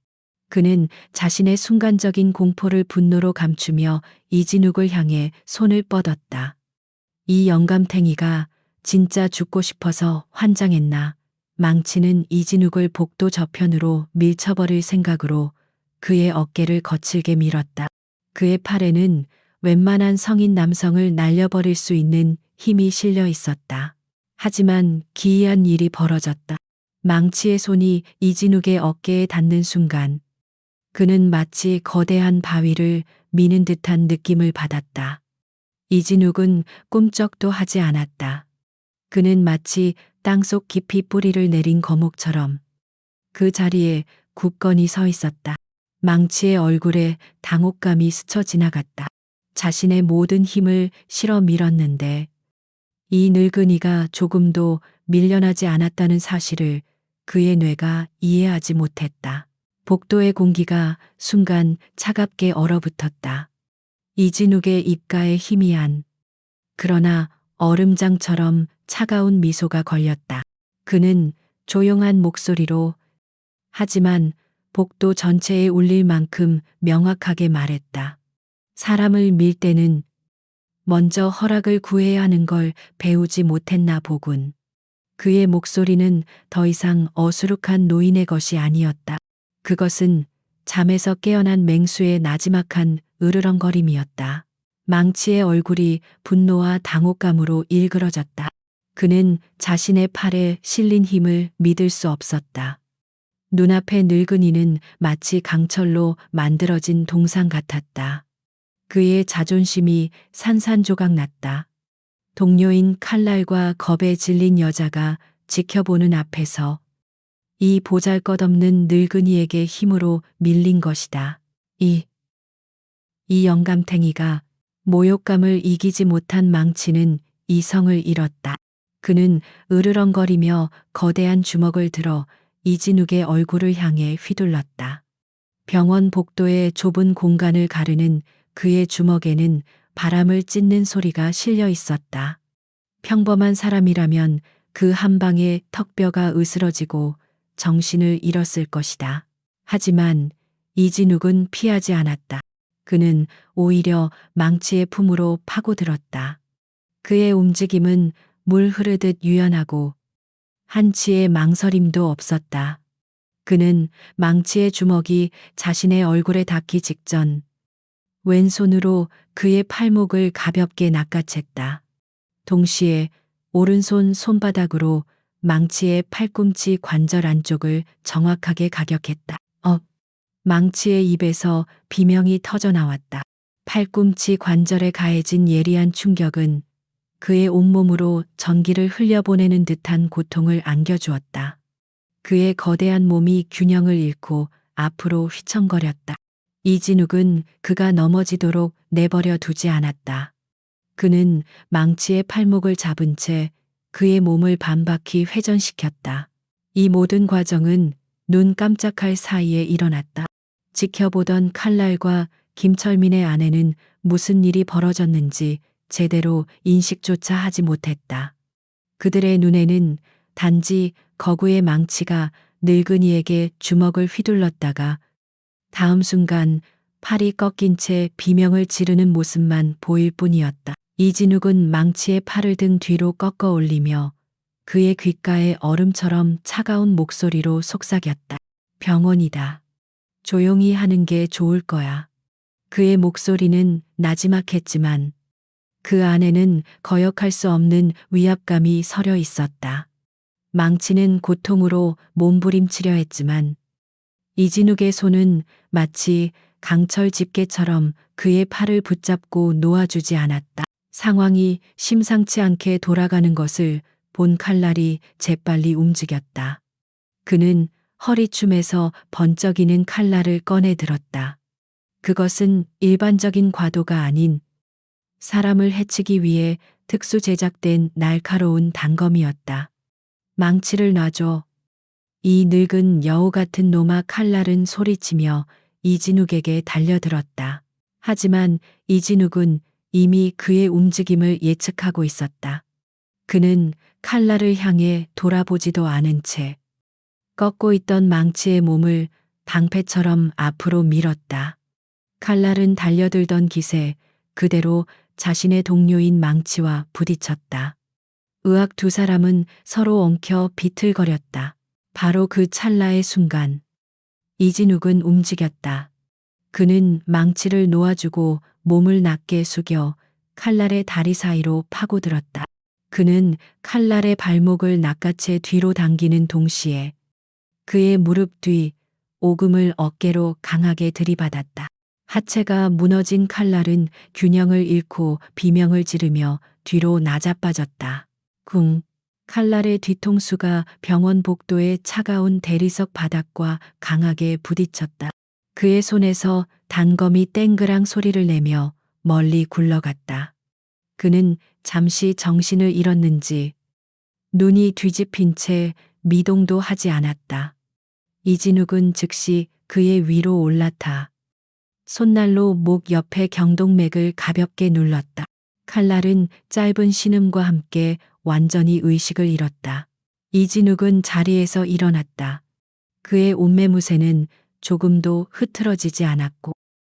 그는 자신의 순간적인 공포를 분노로 감추며 이진욱을 향해 손을 뻗었다. 이 영감탱이가 진짜 죽고 싶어서 환장했나. 망치는 이진욱을 복도 저편으로 밀쳐버릴 생각으로 그의 어깨를 거칠게 밀었다. 그의 팔에는 웬만한 성인 남성을 날려버릴 수 있는 힘이 실려 있었다. 하지만 기이한 일이 벌어졌다. 망치의 손이 이진욱의 어깨에 닿는 순간 그는 마치 거대한 바위를 미는 듯한 느낌을 받았다. 이진욱은 꿈쩍도 하지 않았다. 그는 마치 땅속 깊이 뿌리를 내린 거목처럼 그 자리에 굳건히 서 있었다. 망치의 얼굴에 당혹감이 스쳐 지나갔다. 자신의 모든 힘을 실어 밀었는데 이 늙은이가 조금도 밀려나지 않았다는 사실을 그의 뇌가 이해하지 못했다. 복도의 공기가 순간 차갑게 얼어붙었다. 이진욱의 입가에 희미한 그러나 얼음장처럼 차가운 미소가 걸렸다. 그는 조용한 목소리로 하지만 복도 전체에 울릴 만큼 명확하게 말했다. 사람을 밀 때는 먼저 허락을 구해야 하는 걸 배우지 못했나 보군. 그의 목소리는 더 이상 어수룩한 노인의 것이 아니었다. 그것은 잠에서 깨어난 맹수의 나지막한 으르렁거림이었다. 망치의 얼굴이 분노와 당혹감으로 일그러졌다. 그는 자신의 팔에 실린 힘을 믿을 수 없었다. 눈앞의 늙은이는 마치 강철로 만들어진 동상 같았다. 그의 자존심이 산산조각 났다. 동료인 칼날과 겁에 질린 여자가 지켜보는 앞에서 이 보잘것없는 늙은이에게 힘으로 밀린 것이다. 이 영감탱이가 모욕감을 이기지 못한 망치는 이성을 잃었다. 그는 으르렁거리며 거대한 주먹을 들어 이진욱의 얼굴을 향해 휘둘렀다. 병원 복도의 좁은 공간을 가르는 그의 주먹에는 바람을 찢는 소리가 실려 있었다. 평범한 사람이라면 그 한 방에 턱뼈가 으스러지고 정신을 잃었을 것이다. 하지만 이진욱은 피하지 않았다. 그는 오히려 망치의 품으로 파고들었다. 그의 움직임은 물 흐르듯 유연하고 한치의 망설임도 없었다. 그는 망치의 주먹이 자신의 얼굴에 닿기 직전 왼손으로 그의 팔목을 가볍게 낚아챘다. 동시에 오른손 손바닥으로 망치의 팔꿈치 관절 안쪽을 정확하게 가격했다. 망치의 입에서 비명이 터져 나왔다. 팔꿈치 관절에 가해진 예리한 충격은 그의 온몸으로 전기를 흘려보내는 듯한 고통을 안겨주었다. 그의 거대한 몸이 균형을 잃고 앞으로 휘청거렸다. 이진욱은 그가 넘어지도록 내버려 두지 않았다. 그는 망치의 팔목을 잡은 채 그의 몸을 반바퀴 회전시켰다. 이 모든 과정은 눈 깜짝할 사이에 일어났다. 지켜보던 칼날과 김철민의 아내는 무슨 일이 벌어졌는지 제대로 인식조차 하지 못했다. 그들의 눈에는 단지 거구의 망치가 늙은이에게 주먹을 휘둘렀다가 다음 순간 팔이 꺾인 채 비명을 지르는 모습만 보일 뿐이었다. 이진욱은 망치의 팔을 등 뒤로 꺾어 올리며 그의 귓가에 얼음처럼 차가운 목소리로 속삭였다. 병원이다. 조용히 하는 게 좋을 거야. 그의 목소리는 나지막했지만 그 안에는 거역할 수 없는 위압감이 서려 있었다. 망치는 고통으로 몸부림치려 했지만 이진욱의 손은 마치 강철 집게처럼 그의 팔을 붙잡고 놓아주지 않았다. 상황이 심상치 않게 돌아가는 것을 본 칼날이 재빨리 움직였다. 그는 허리춤에서 번쩍이는 칼날을 꺼내 들었다. 그것은 일반적인 과도가 아닌 사람을 해치기 위해 특수 제작된 날카로운 단검이었다. 망치를 놔줘. 이 늙은 여우 같은 놈아. 칼날은 소리치며 이진욱에게 달려들었다. 하지만 이진욱은 이미 그의 움직임을 예측하고 있었다. 그는 칼날을 향해 돌아보지도 않은 채 꺾고 있던 망치의 몸을 방패처럼 앞으로 밀었다. 칼날은 달려들던 기세 그대로 자신의 동료인 망치와 부딪혔다. 으악. 두 사람은 서로 엉켜 비틀거렸다. 바로 그 찰나의 순간 이진욱은 움직였다. 그는 망치를 놓아주고 몸을 낮게 숙여 칼날의 다리 사이로 파고들었다. 그는 칼날의 발목을 낚아채 뒤로 당기는 동시에 그의 무릎 뒤 오금을 어깨로 강하게 들이받았다. 하체가 무너진 칼날은 균형을 잃고 비명을 지르며 뒤로 나자빠졌다. 쿵. 칼날의 뒤통수가 병원 복도의 차가운 대리석 바닥과 강하게 부딪혔다. 그의 손에서 단검이 땡그랑 소리를 내며 멀리 굴러갔다. 그는 잠시 정신을 잃었는지 눈이 뒤집힌 채 미동도 하지 않았다. 이진욱은 즉시 그의 위로 올라타 손날로 목 옆에 경동맥을 가볍게 눌렀다. 칼날은 짧은 신음과 함께 완전히 의식을 잃었다. 이진욱은 자리에서 일어났다. 그의 옷매무새는 조금도 흐트러지지 않았고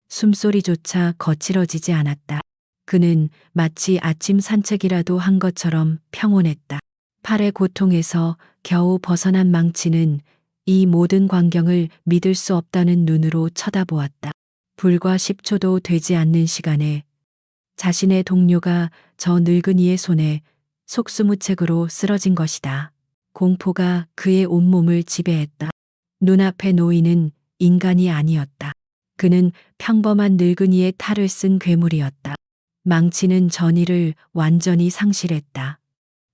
숨소리조차 거칠어지지 않았다. 그는 마치 아침 산책이라도 한 것처럼 평온했다. 팔의 고통에서 겨우 벗어난 망치는 이 모든 광경을 믿을 수 없다는 눈으로 쳐다보았다. 불과 10초도 되지 않는 시간에 자신의 동료가 저 늙은이의 손에 속수무책으로 쓰러진 것이다. 공포가 그의 온몸을 지배했다. 눈앞의 노인은 인간이 아니었다. 그는 평범한 늙은이의 탈을 쓴 괴물이었다. 망치는 전의를 완전히 상실했다.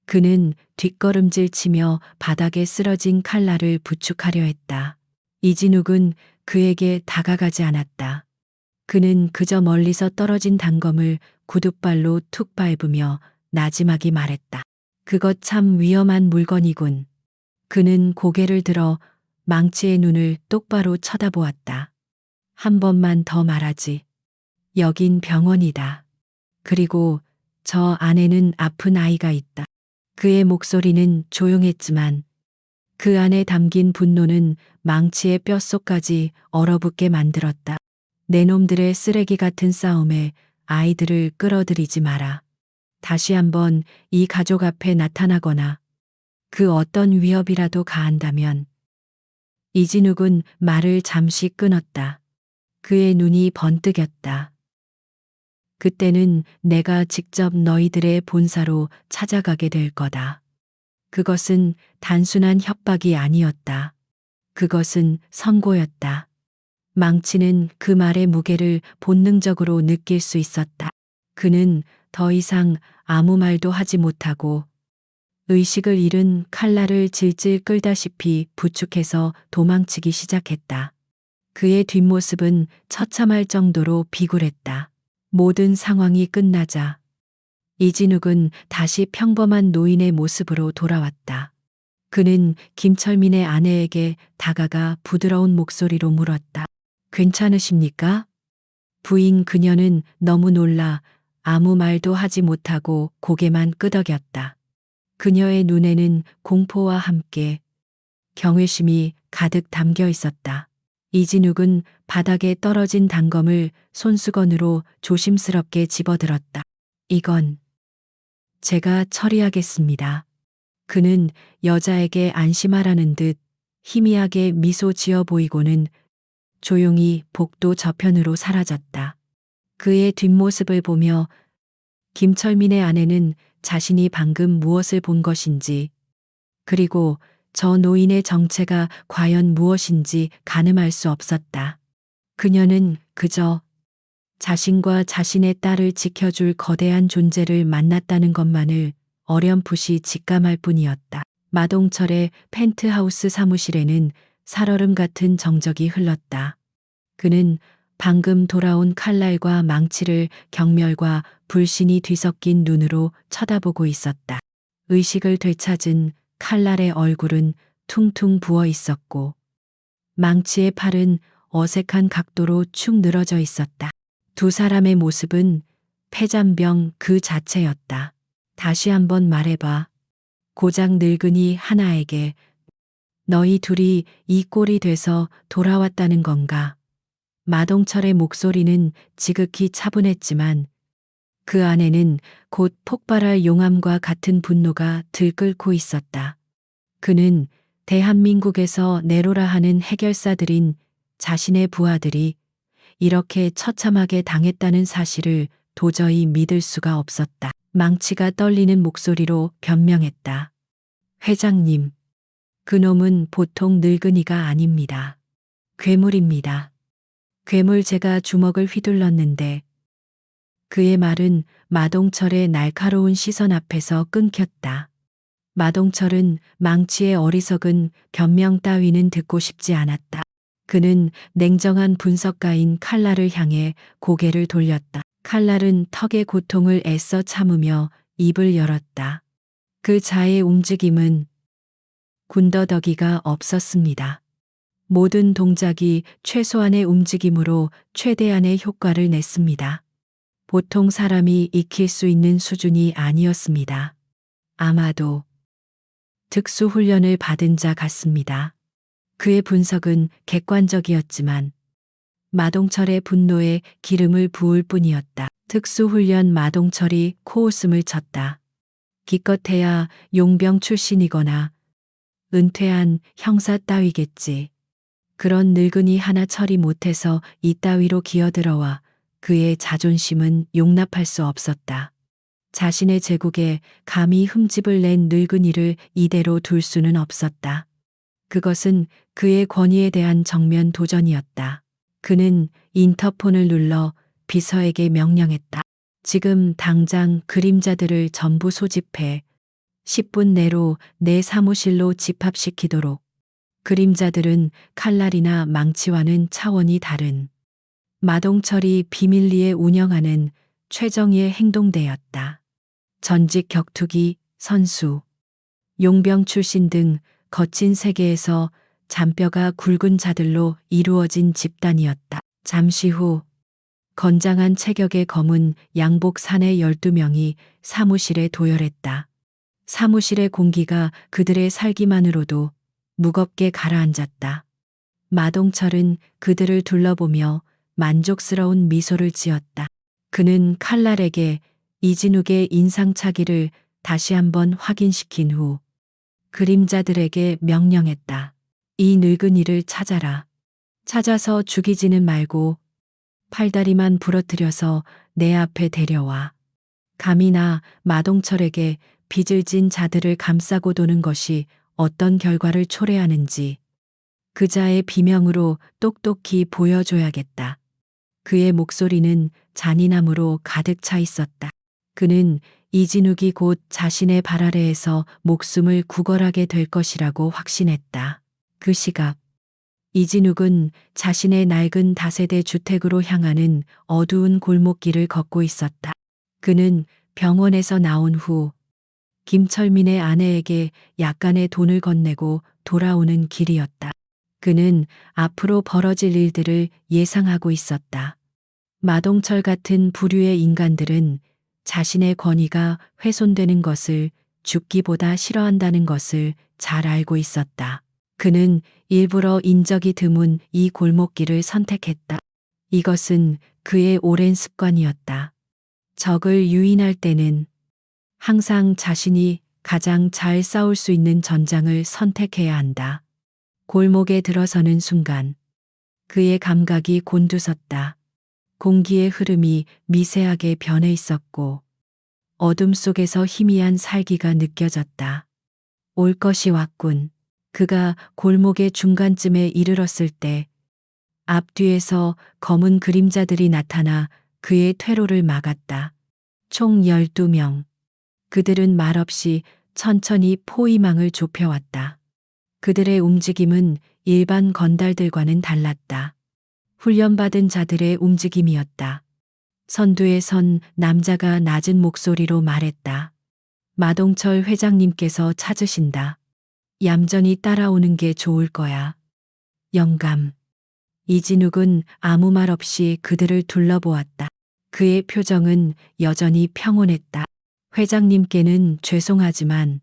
그는 뒷걸음질 치며 바닥에 쓰러진 칼날을 부축하려 했다. 이진욱은 그에게 다가가지 않았다. 그는 그저 멀리서 떨어진 단검을 구둣발로 툭 밟으며 나지막이 말했다. 그것 참 위험한 물건이군. 그는 고개를 들어 망치의 눈을 똑바로 쳐다보았다. 한 번만 더 말하지. 여긴 병원이다. 그리고 저 안에는 아픈 아이가 있다. 그의 목소리는 조용했지만 그 안에 담긴 분노는 망치의 뼛속까지 얼어붙게 만들었다. 내 놈들의 쓰레기 같은 싸움에 아이들을 끌어들이지 마라. 다시 한번 이 가족 앞에 나타나거나 그 어떤 위협이라도 가한다면. 이진욱은 말을 잠시 끊었다. 그의 눈이 번뜩였다. 그때는 내가 직접 너희들의 본사로 찾아가게 될 거다. 그것은 단순한 협박이 아니었다. 그것은 선고였다. 망치는 그 말의 무게를 본능적으로 느낄 수 있었다. 그는 더 이상 아무 말도 하지 못하고 의식을 잃은 칼날을 질질 끌다시피 부축해서 도망치기 시작했다. 그의 뒷모습은 처참할 정도로 비굴했다. 모든 상황이 끝나자 이진욱은 다시 평범한 노인의 모습으로 돌아왔다. 그는 김철민의 아내에게 다가가 부드러운 목소리로 물었다. 괜찮으십니까? 부인 그녀는 너무 놀라 아무 말도 하지 못하고 고개만 끄덕였다. 그녀의 눈에는 공포와 함께 경외심이 가득 담겨 있었다. 이진욱은 바닥에 떨어진 단검을 손수건으로 조심스럽게 집어들었다. 이건 제가 처리하겠습니다. 그는 여자에게 안심하라는 듯 희미하게 미소 지어 보이고는 조용히 복도 저편으로 사라졌다. 그의 뒷모습을 보며 김철민의 아내는 자신이 방금 무엇을 본 것인지, 그리고 저 노인의 정체가 과연 무엇인지 가늠할 수 없었다. 그녀는 그저 자신과 자신의 딸을 지켜줄 거대한 존재를 만났다는 것만을 어렴풋이 직감할 뿐이었다. 마동철의 펜트하우스 사무실에는 살얼음 같은 정적이 흘렀다. 그는 방금 돌아온 칼날과 망치를 경멸과 불신이 뒤섞인 눈으로 쳐다보고 있었다. 의식을 되찾은 칼날의 얼굴은 퉁퉁 부어 있었고 망치의 팔은 어색한 각도로 축 늘어져 있었다. 두 사람의 모습은 폐잔병 그 자체였다. 다시 한번 말해봐. 고작 늙은이 하나에게 너희 둘이 이 꼴이 돼서 돌아왔다는 건가? 마동철의 목소리는 지극히 차분했지만 그 안에는 곧 폭발할 용암과 같은 분노가 들끓고 있었다. 그는 대한민국에서 내로라 하는 해결사들인 자신의 부하들이 이렇게 처참하게 당했다는 사실을 도저히 믿을 수가 없었다. 망치가 떨리는 목소리로 변명했다. 회장님, 그놈은 보통 늙은이가 아닙니다. 괴물입니다. 괴물. 제가 주먹을 휘둘렀는데 그의 말은 마동철의 날카로운 시선 앞에서 끊겼다. 마동철은 망치의 어리석은 변명 따위는 듣고 싶지 않았다. 그는 냉정한 분석가인 칼날을 향해 고개를 돌렸다. 칼날은 턱의 고통을 애써 참으며 입을 열었다. 그 자의 움직임은 군더더기가 없었습니다. 모든 동작이 최소한의 움직임으로 최대한의 효과를 냈습니다. 보통 사람이 익힐 수 있는 수준이 아니었습니다. 아마도 특수훈련을 받은 자 같습니다. 그의 분석은 객관적이었지만 마동철의 분노에 기름을 부을 뿐이었다. 특수훈련 마동철이 코웃음을 쳤다. 기껏해야 용병 출신이거나 은퇴한 형사 따위겠지. 그런 늙은이 하나 처리 못해서 이따위로 기어들어와 그의 자존심은 용납할 수 없었다. 자신의 제국에 감히 흠집을 낸 늙은이를 이대로 둘 수는 없었다. 그것은 그의 권위에 대한 정면 도전이었다. 그는 인터폰을 눌러 비서에게 명령했다. 지금 당장 그림자들을 전부 소집해 10분 내로 내 사무실로 집합시키도록. 그림자들은 칼날이나 망치와는 차원이 다른 마동철이 비밀리에 운영하는 최정의의 행동대였다. 전직 격투기 선수, 용병 출신 등 거친 세계에서 잔뼈가 굵은 자들로 이루어진 집단이었다. 잠시 후 건장한 체격의 검은 양복 사내 12명이 사무실에 도열했다. 사무실의 공기가 그들의 살기만으로도 무겁게 가라앉았다. 마동철은 그들을 둘러보며 만족스러운 미소를 지었다. 그는 칼날에게 이진욱의 인상차기를 다시 한번 확인시킨 후 그림자들에게 명령했다. 이 늙은이를 찾아라. 찾아서 죽이지는 말고 팔다리만 부러뜨려서 내 앞에 데려와. 감히 나 마동철에게 빚을 진 자들을 감싸고 도는 것이 어떤 결과를 초래하는지 그 자의 비명으로 똑똑히 보여줘야겠다. 그의 목소리는 잔인함으로 가득 차 있었다. 그는 이진욱이 곧 자신의 발 아래에서 목숨을 구걸하게 될 것이라고 확신했다. 그 시각 이진욱은 자신의 낡은 다세대 주택으로 향하는 어두운 골목길을 걷고 있었다. 그는 병원에서 나온 후 김철민의 아내에게 약간의 돈을 건네고 돌아오는 길이었다. 그는 앞으로 벌어질 일들을 예상하고 있었다. 마동철 같은 부류의 인간들은 자신의 권위가 훼손되는 것을 죽기보다 싫어한다는 것을 잘 알고 있었다. 그는 일부러 인적이 드문 이 골목길을 선택했다. 이것은 그의 오랜 습관이었다. 적을 유인할 때는 항상 자신이 가장 잘 싸울 수 있는 전장을 선택해야 한다. 골목에 들어서는 순간 그의 감각이 곤두섰다. 공기의 흐름이 미세하게 변해 있었고 어둠 속에서 희미한 살기가 느껴졌다. 올 것이 왔군. 그가 골목의 중간쯤에 이르렀을 때 앞뒤에서 검은 그림자들이 나타나 그의 퇴로를 막았다. 총 12명. 그들은 말없이 천천히 포위망을 좁혀왔다. 그들의 움직임은 일반 건달들과는 달랐다. 훈련받은 자들의 움직임이었다. 선두에 선 남자가 낮은 목소리로 말했다. 마동철 회장님께서 찾으신다. 얌전히 따라오는 게 좋을 거야. 영감. 이진욱은 아무 말 없이 그들을 둘러보았다. 그의 표정은 여전히 평온했다. 회장님께는 죄송하지만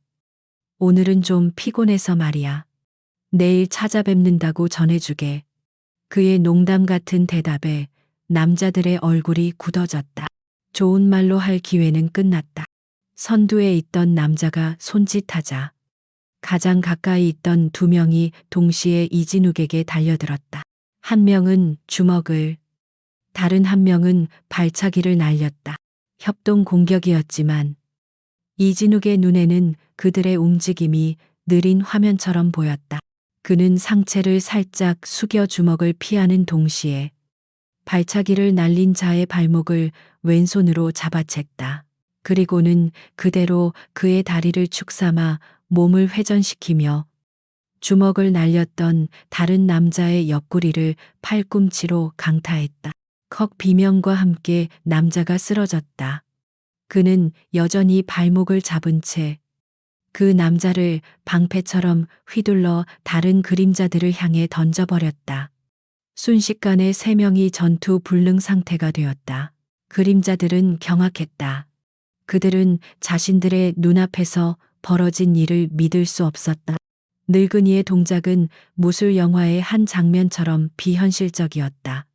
오늘은 좀 피곤해서 말이야. 내일 찾아뵙는다고 전해주게. 그의 농담 같은 대답에 남자들의 얼굴이 굳어졌다. 좋은 말로 할 기회는 끝났다. 선두에 있던 남자가 손짓하자 가장 가까이 있던 2명이 동시에 이진욱에게 달려들었다. 한 명은 주먹을, 다른 한 명은 발차기를 날렸다. 협동 공격이었지만 이진욱의 눈에는 그들의 움직임이 느린 화면처럼 보였다. 그는 상체를 살짝 숙여 주먹을 피하는 동시에 발차기를 날린 자의 발목을 왼손으로 잡아챘다. 그리고는 그대로 그의 다리를 축 삼아 몸을 회전시키며 주먹을 날렸던 다른 남자의 옆구리를 팔꿈치로 강타했다. 컥 비명과 함께 남자가 쓰러졌다. 그는 여전히 발목을 잡은 채 그 남자를 방패처럼 휘둘러 다른 그림자들을 향해 던져버렸다. 순식간에 3명이 전투 불능 상태가 되었다. 그림자들은 경악했다. 그들은 자신들의 눈앞에서 벌어진 일을 믿을 수 없었다. 늙은이의 동작은 무술 영화의 한 장면처럼 비현실적이었다.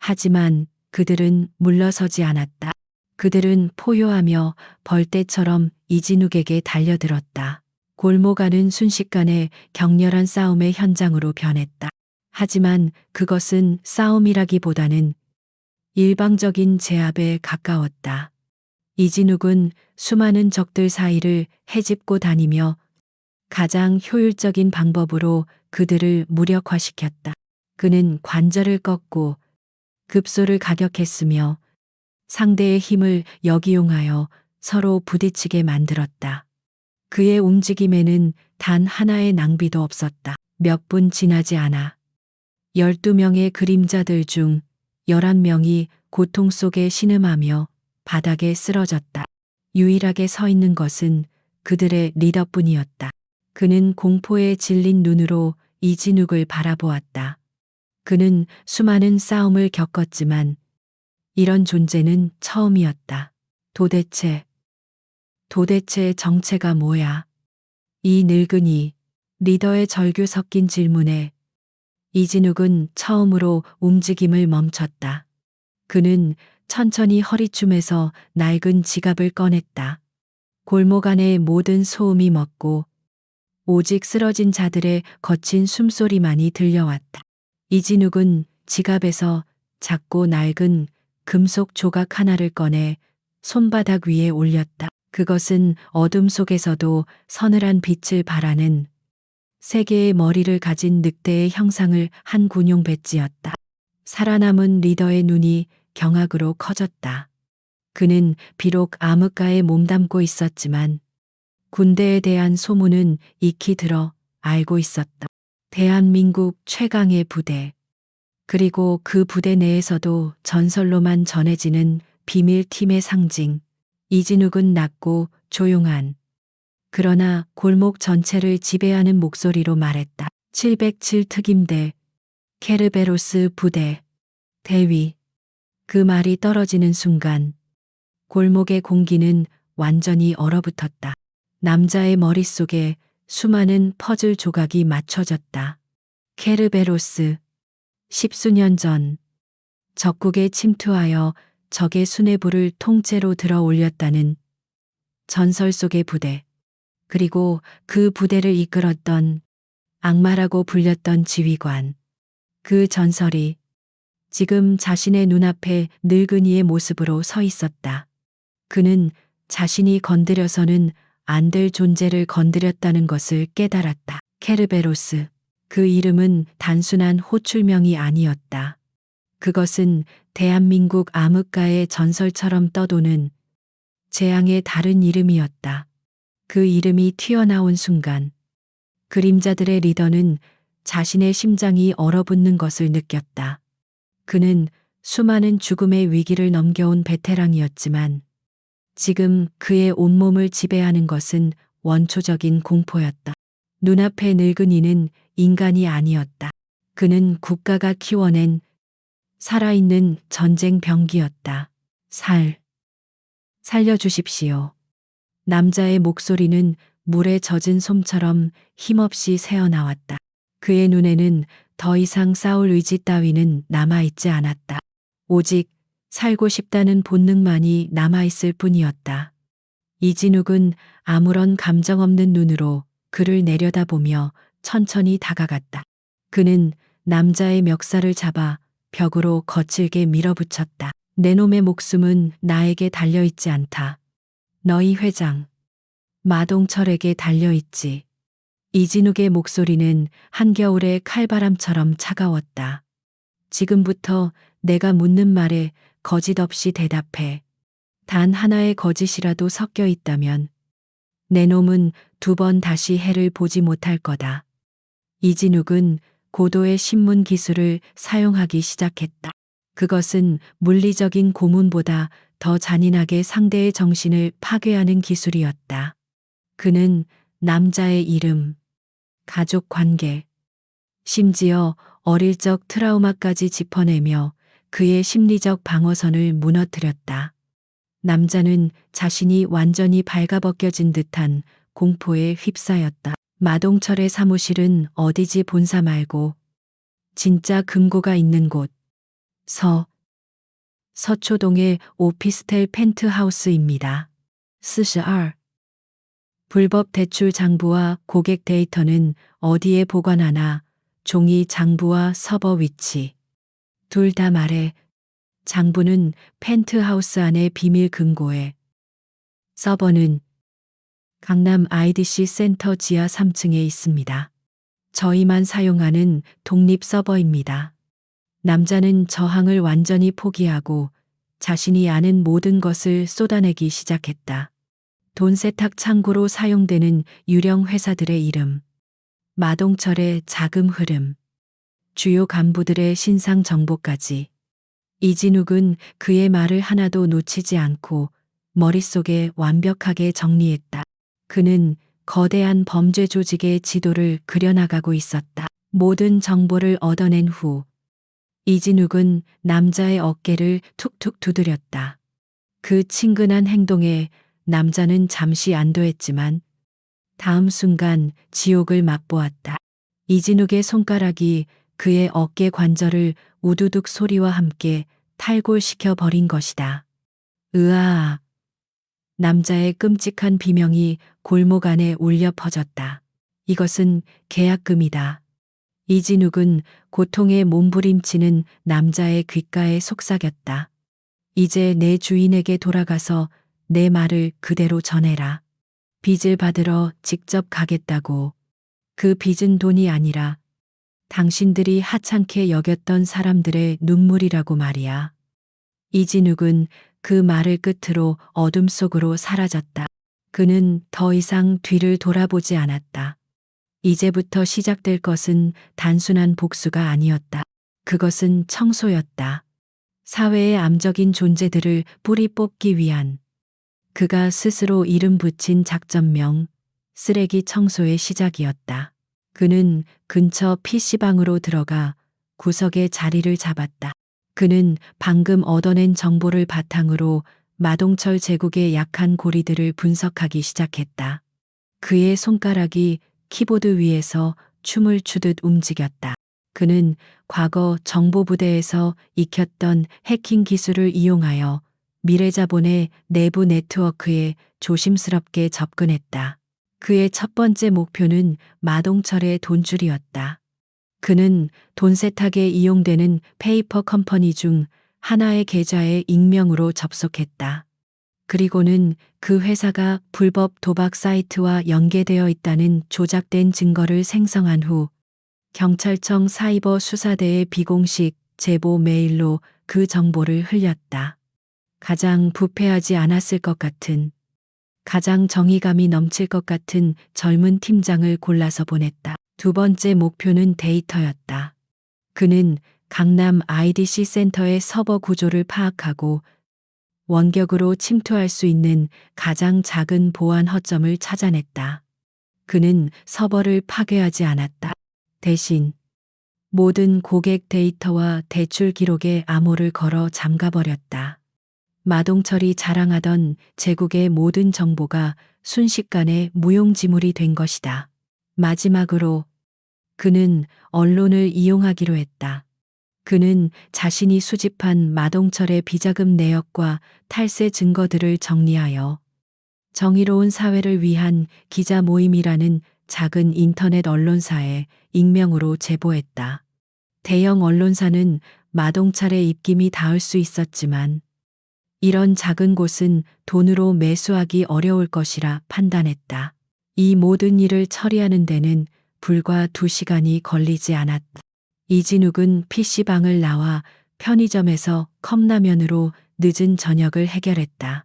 하지만 그들은 물러서지 않았다. 그들은 포효하며 벌떼처럼 이진욱에게 달려들었다. 골모가는 순식간에 격렬한 싸움의 현장으로 변했다. 하지만 그것은 싸움이라기보다는 일방적인 제압에 가까웠다. 이진욱은 수많은 적들 사이를 헤집고 다니며 가장 효율적인 방법으로 그들을 무력화시켰다. 그는 관절을 꺾고 급소를 가격했으며 상대의 힘을 역이용하여 서로 부딪히게 만들었다. 그의 움직임에는 단 하나의 낭비도 없었다. 몇 분 지나지 않아 12명의 그림자들 중 11명이 고통 속에 신음하며 바닥에 쓰러졌다. 유일하게 서 있는 것은 그들의 리더뿐이었다. 그는 공포에 질린 눈으로 이진욱을 바라보았다. 그는 수많은 싸움을 겪었지만 이런 존재는 처음이었다. 도대체 정체가 뭐야? 이 늙은이 리더의 절규 섞인 질문에 이진욱은 처음으로 움직임을 멈췄다. 그는 천천히 허리춤에서 낡은 지갑을 꺼냈다. 골목 안의 모든 소음이 멎고 오직 쓰러진 자들의 거친 숨소리만이 들려왔다. 이진욱은 지갑에서 작고 낡은 금속 조각 하나를 꺼내 손바닥 위에 올렸다. 그것은 어둠 속에서도 서늘한 빛을 발하는 3개의 머리를 가진 늑대의 형상을 한 군용 배지였다. 살아남은 리더의 눈이 경악으로 커졌다. 그는 비록 암흑가에 몸담고 있었지만 군대에 대한 소문은 익히 들어 알고 있었다. 대한민국 최강의 부대. 그리고 그 부대 내에서도 전설로만 전해지는 비밀팀의 상징. 이진욱은 낮고 조용한 그러나 골목 전체를 지배하는 목소리로 말했다. 707 특임대 케르베로스 부대 대위. 그 말이 떨어지는 순간 골목의 공기는 완전히 얼어붙었다. 남자의 머릿속에 수많은 퍼즐 조각이 맞춰졌다. 케르베로스. 10수년 전 적국에 침투하여 적의 수뇌부를 통째로 들어 올렸다는 전설 속의 부대. 그리고 그 부대를 이끌었던 악마라고 불렸던 지휘관. 그 전설이 지금 자신의 눈앞에 늙은이의 모습으로 서 있었다. 그는 자신이 건드려서는 안 될 존재를 건드렸다는 것을 깨달았다. 케르베로스. 그 이름은 단순한 호출명이 아니었다. 그것은 대한민국 암흑가의 전설처럼 떠도는 재앙의 다른 이름이었다. 그 이름이 튀어나온 순간 그림자들의 리더는 자신의 심장이 얼어붙는 것을 느꼈다. 그는 수많은 죽음의 위기를 넘겨온 베테랑이었지만 지금 그의 온몸을 지배하는 것은 원초적인 공포였다. 눈앞의 늙은이는 인간이 아니었다. 그는 국가가 키워낸 살아있는 전쟁 병기였다. 살려주십시오. 남자의 목소리는 물에 젖은 솜처럼 힘없이 새어나왔다. 그의 눈에는 더 이상 싸울 의지 따위는 남아있지 않았다. 오직 살고 싶다는 본능만이 남아있을 뿐이었다. 이진욱은 아무런 감정 없는 눈으로 그를 내려다보며 천천히 다가갔다. 그는 남자의 멱살을 잡아 벽으로 거칠게 밀어붙였다. 내 놈의 목숨은 나에게 달려있지 않다. 너희 회장 마동철에게 달려있지. 이진욱의 목소리는 한겨울의 칼바람처럼 차가웠다. 지금부터 내가 묻는 말에 거짓 없이 대답해. 단 하나의 거짓이라도 섞여 있다면 내 놈은 2번 다시 해를 보지 못할 거다. 이진욱은 고도의 신문 기술을 사용하기 시작했다. 그것은 물리적인 고문보다 더 잔인하게 상대의 정신을 파괴하는 기술이었다. 그는 남자의 이름, 가족 관계, 심지어 어릴 적 트라우마까지 짚어내며 그의 심리적 방어선을 무너뜨렸다. 남자는 자신이 완전히 발가벗겨진 듯한 공포에 휩싸였다. 마동철의 사무실은 어디지 본사 말고 진짜 금고가 있는 곳. 서초동의 오피스텔 펜트하우스입니다. 42. 불법 대출 장부와 고객 데이터는 어디에 보관하나 종이 장부와 서버 위치. 둘 다 말해. 장부는 펜트하우스 안의 비밀 금고에. 서버는 강남 IDC 센터 지하 3층에 있습니다. 저희만 사용하는 독립 서버입니다. 남자는 저항을 완전히 포기하고 자신이 아는 모든 것을 쏟아내기 시작했다. 돈 세탁 창구로 사용되는 유령 회사들의 이름, 마동철의 자금 흐름, 주요 간부들의 신상 정보까지. 이진욱은 그의 말을 하나도 놓치지 않고 머릿속에 완벽하게 정리했다. 그는 거대한 범죄 조직의 지도를 그려나가고 있었다. 모든 정보를 얻어낸 후 이진욱은 남자의 어깨를 툭툭 두드렸다. 그 친근한 행동에 남자는 잠시 안도했지만 다음 순간 지옥을 맛보았다. 이진욱의 손가락이 그의 어깨 관절을 우두둑 소리와 함께 탈골시켜 버린 것이다. 으아. 남자의 끔찍한 비명이 골목 안에 울려 퍼졌다. 이것은 계약금이다. 이진욱은 고통에 몸부림치는 남자의 귓가에 속삭였다. 이제 내 주인에게 돌아가서 내 말을 그대로 전해라. 빚을 받으러 직접 가겠다고. 그 빚은 돈이 아니라 당신들이 하찮게 여겼던 사람들의 눈물이라고 말이야. 이진욱은 그 말을 끝으로 어둠 속으로 사라졌다. 그는 더 이상 뒤를 돌아보지 않았다. 이제부터 시작될 것은 단순한 복수가 아니었다. 그것은 청소였다. 사회의 암적인 존재들을 뿌리 뽑기 위한 그가 스스로 이름 붙인 작전명, 쓰레기 청소의 시작이었다. 그는 근처 PC방으로 들어가 구석에 자리를 잡았다. 그는 방금 얻어낸 정보를 바탕으로 마동철 제국의 약한 고리들을 분석하기 시작했다. 그의 손가락이 키보드 위에서 춤을 추듯 움직였다. 그는 과거 정보부대에서 익혔던 해킹 기술을 이용하여 미래자본의 내부 네트워크에 조심스럽게 접근했다. 그의 첫 번째 목표는 마동철의 돈줄이었다. 그는 돈 세탁에 이용되는 페이퍼 컴퍼니 중 하나의 계좌에 익명으로 접속했다. 그리고는 그 회사가 불법 도박 사이트와 연계되어 있다는 조작된 증거를 생성한 후 경찰청 사이버 수사대에 비공식 제보 메일로 그 정보를 흘렸다. 가장 부패하지 않았을 것 같은, 가장 정의감이 넘칠 것 같은 젊은 팀장을 골라서 보냈다. 두 번째 목표는 데이터였다. 그는 강남 IDC 센터의 서버 구조를 파악하고 원격으로 침투할 수 있는 가장 작은 보안 허점을 찾아냈다. 그는 서버를 파괴하지 않았다. 대신 모든 고객 데이터와 대출 기록에 암호를 걸어 잠가버렸다. 마동철이 자랑하던 제국의 모든 정보가 순식간에 무용지물이 된 것이다. 마지막으로 그는 언론을 이용하기로 했다. 그는 자신이 수집한 마동철의 비자금 내역과 탈세 증거들을 정리하여 정의로운 사회를 위한 기자 모임이라는 작은 인터넷 언론사에 익명으로 제보했다. 대형 언론사는 마동철의 입김이 닿을 수 있었지만 이런 작은 곳은 돈으로 매수하기 어려울 것이라 판단했다. 이 모든 일을 처리하는 데는 불과 2시간이 걸리지 않았다. 이진욱은 PC방을 나와 편의점에서 컵라면으로 늦은 저녁을 해결했다.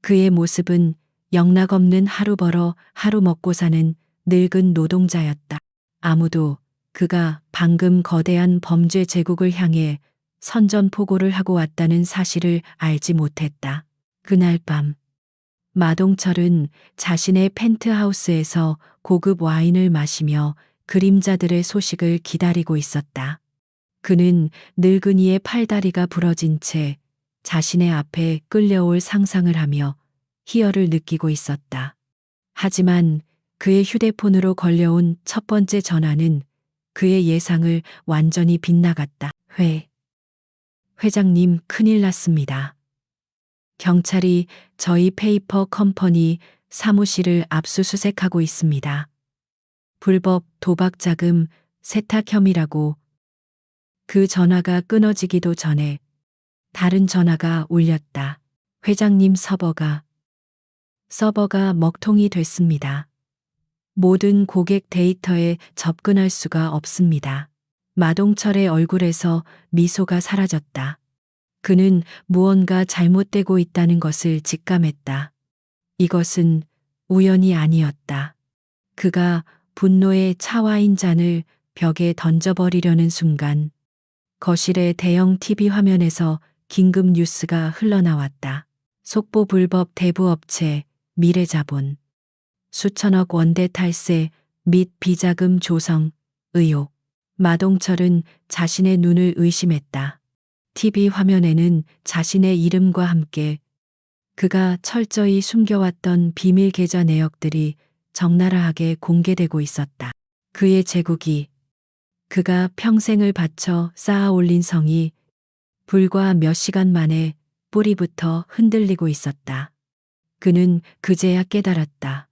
그의 모습은 영락없는 하루 벌어 하루 먹고 사는 늙은 노동자였다. 아무도 그가 방금 거대한 범죄 제국을 향해 선전포고를 하고 왔다는 사실을 알지 못했다. 그날 밤 마동철은 자신의 펜트하우스에서 고급 와인을 마시며 그림자들의 소식을 기다리고 있었다. 그는 늙은이의 팔다리가 부러진 채 자신의 앞에 끌려올 상상을 하며 희열을 느끼고 있었다. 하지만 그의 휴대폰으로 걸려온 첫 번째 전화는 그의 예상을 완전히 빗나갔다. 회장님, 큰일 났습니다. 경찰이 저희 페이퍼 컴퍼니 사무실을 압수수색하고 있습니다. 불법 도박 자금 세탁 혐의라고. 그 전화가 끊어지기도 전에 다른 전화가 울렸다. 회장님, 서버가 먹통이 됐습니다. 모든 고객 데이터에 접근할 수가 없습니다. 마동철의 얼굴에서 미소가 사라졌다. 그는 무언가 잘못되고 있다는 것을 직감했다. 이것은 우연이 아니었다. 그가 분노의 차와인 잔을 벽에 던져버리려는 순간 거실의 대형 TV 화면에서 긴급 뉴스가 흘러나왔다. 속보 불법 대부업체 미래자본 수천억 원대 탈세 및 비자금 조성 의혹. 마동철은 자신의 눈을 의심했다. TV 화면에는 자신의 이름과 함께 그가 철저히 숨겨왔던 비밀 계좌 내역들이 적나라하게 공개되고 있었다. 그의 제국이, 그가 평생을 바쳐 쌓아 올린 성이 불과 몇 시간 만에 뿌리부터 흔들리고 있었다. 그는 그제야 깨달았다.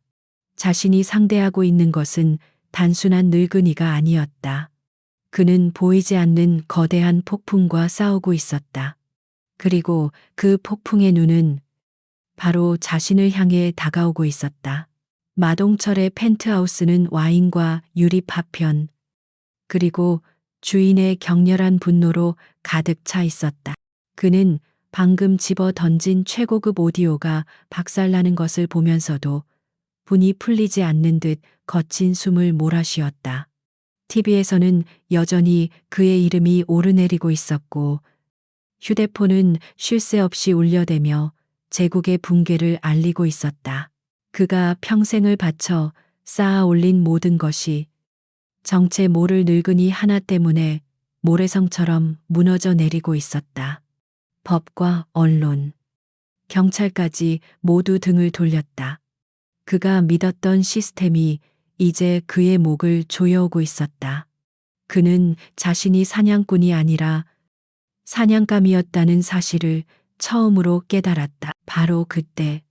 자신이 상대하고 있는 것은 단순한 늙은이가 아니었다. 그는 보이지 않는 거대한 폭풍과 싸우고 있었다. 그리고 그 폭풍의 눈은 바로 자신을 향해 다가오고 있었다. 마동철의 펜트하우스는 와인과 유리 파편, 그리고 주인의 격렬한 분노로 가득 차 있었다. 그는 방금 집어 던진 최고급 오디오가 박살나는 것을 보면서도 분이 풀리지 않는 듯 거친 숨을 몰아쉬었다. TV에서는 여전히 그의 이름이 오르내리고 있었고 휴대폰은 쉴 새 없이 울려대며 제국의 붕괴를 알리고 있었다. 그가 평생을 바쳐 쌓아 올린 모든 것이 정체 모를 늙은이 하나 때문에 모래성처럼 무너져 내리고 있었다. 법과 언론, 경찰까지 모두 등을 돌렸다. 그가 믿었던 시스템이 이제 그의 목을 조여오고 있었다. 그는 자신이 사냥꾼이 아니라 사냥감이었다는 사실을 처음으로 깨달았다. 바로 그때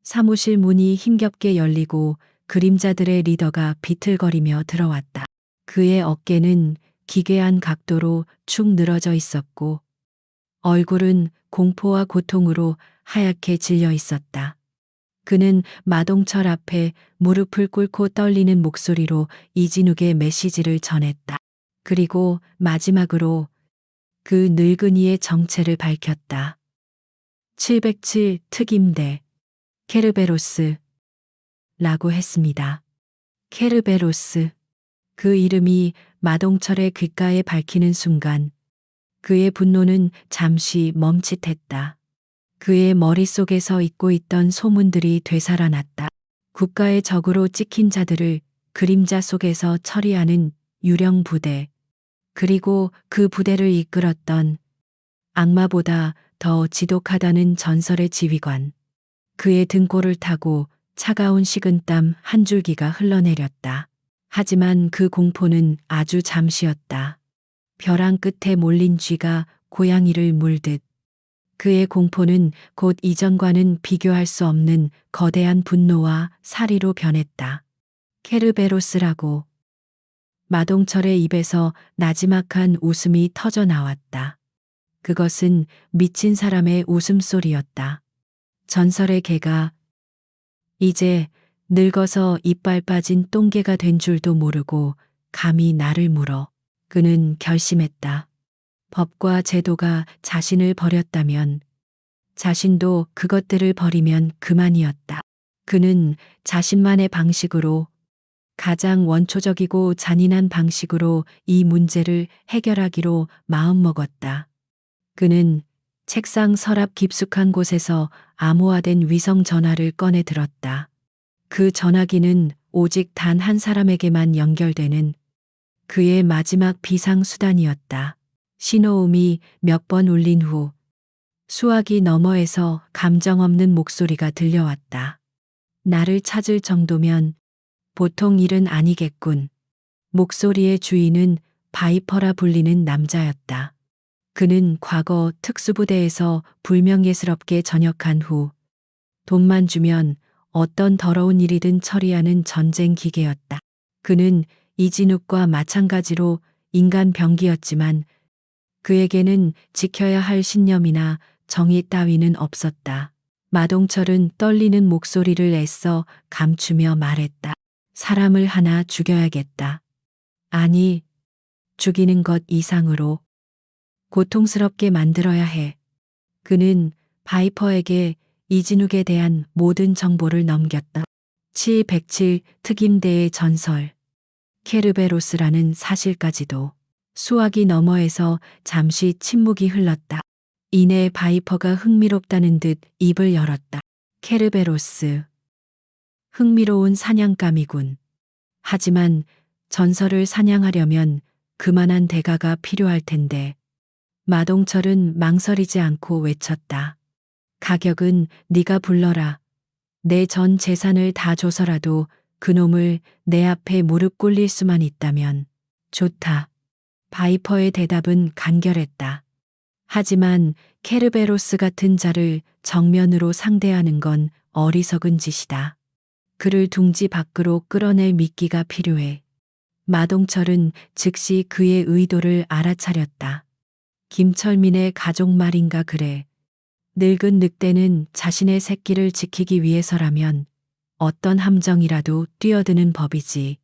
사무실 문이 힘겹게 열리고 그림자들의 리더가 비틀거리며 들어왔다. 그의 어깨는 기괴한 각도로 축 늘어져 있었고 얼굴은 공포와 고통으로 하얗게 질려 있었다. 그는 마동철 앞에 무릎을 꿇고 떨리는 목소리로 이진욱의 메시지를 전했다. 그리고 마지막으로 그 늙은이의 정체를 밝혔다. 707 특임대 케르베로스 라고 했습니다. 케르베로스. 그 이름이 마동철의 귓가에 밝히는 순간 그의 분노는 잠시 멈칫했다. 그의 머릿속에서 잊고 있던 소문들이 되살아났다. 국가의 적으로 찍힌 자들을 그림자 속에서 처리하는 유령 부대, 그리고 그 부대를 이끌었던 악마보다 더 지독하다는 전설의 지휘관. 그의 등골을 타고 차가운 식은땀 한 줄기가 흘러내렸다. 하지만 그 공포는 아주 잠시였다. 벼랑 끝에 몰린 쥐가 고양이를 물듯 그의 공포는 곧 이전과는 비교할 수 없는 거대한 분노와 사리로 변했다. 케르베로스라고. 마동철의 입에서 나지막한 웃음이 터져 나왔다. 그것은 미친 사람의 웃음소리였다. 전설의 개가 이제 늙어서 이빨 빠진 똥개가 된 줄도 모르고 감히 나를 물어. 그는 결심했다. 법과 제도가 자신을 버렸다면 자신도 그것들을 버리면 그만이었다. 그는 자신만의 방식으로, 가장 원초적이고 잔인한 방식으로 이 문제를 해결하기로 마음먹었다. 그는 책상 서랍 깊숙한 곳에서 암호화된 위성 전화를 꺼내 들었다. 그 전화기는 오직 단 한 사람에게만 연결되는 그의 마지막 비상수단이었다. 신호음이 몇 번 울린 후 수화기 너머에서 감정 없는 목소리가 들려왔다. 나를 찾을 정도면 보통 일은 아니겠군. 목소리의 주인은 바이퍼라 불리는 남자였다. 그는 과거 특수부대에서 불명예스럽게 전역한 후 돈만 주면 어떤 더러운 일이든 처리하는 전쟁 기계였다. 그는 이진욱과 마찬가지로 인간 병기였지만 그에게는 지켜야 할 신념이나 정의 따위는 없었다. 마동철은 떨리는 목소리를 애써 감추며 말했다. 사람을 하나 죽여야겠다. 아니, 죽이는 것 이상으로 고통스럽게 만들어야 해. 그는 바이퍼에게 이진욱에 대한 모든 정보를 넘겼다. 707 특임대의 전설, 케르베로스라는 사실까지도. 수화기 너머에서 잠시 침묵이 흘렀다. 이내 바이퍼가 흥미롭다는 듯 입을 열었다. 케르베로스. 흥미로운 사냥감이군. 하지만 전설을 사냥하려면 그만한 대가가 필요할 텐데. 마동철은 망설이지 않고 외쳤다. 가격은 네가 불러라. 내 전 재산을 다 줘서라도 그놈을 내 앞에 무릎 꿇릴 수만 있다면. 좋다. 바이퍼의 대답은 간결했다. 하지만 케르베로스 같은 자를 정면으로 상대하는 건 어리석은 짓이다. 그를 둥지 밖으로 끌어낼 미끼가 필요해. 마동철은 즉시 그의 의도를 알아차렸다. 김철민의 가족 말인가 그래. 늙은 늑대는 자신의 새끼를 지키기 위해서라면 어떤 함정이라도 뛰어드는 법이지.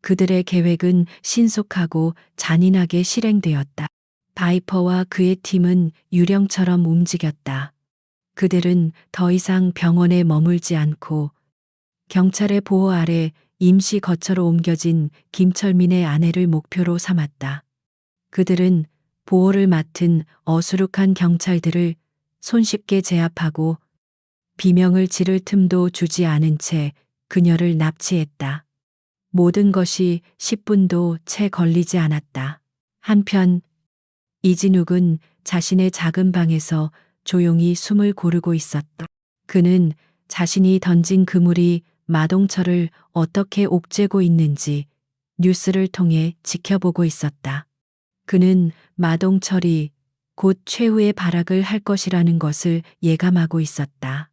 그들의 계획은 신속하고 잔인하게 실행되었다. 바이퍼와 그의 팀은 유령처럼 움직였다. 그들은 더 이상 병원에 머물지 않고 경찰의 보호 아래 임시 거처로 옮겨진 김철민의 아내를 목표로 삼았다. 그들은 보호를 맡은 어수룩한 경찰들을 손쉽게 제압하고 비명을 지를 틈도 주지 않은 채 그녀를 납치했다. 모든 것이 10분도 채 걸리지 않았다. 한편 이진욱은 자신의 작은 방에서 조용히 숨을 고르고 있었다. 그는 자신이 던진 그물이 마동철을 어떻게 옥죄고 있는지 뉴스를 통해 지켜보고 있었다. 그는 마동철이 곧 최후의 발악을 할 것이라는 것을 예감하고 있었다.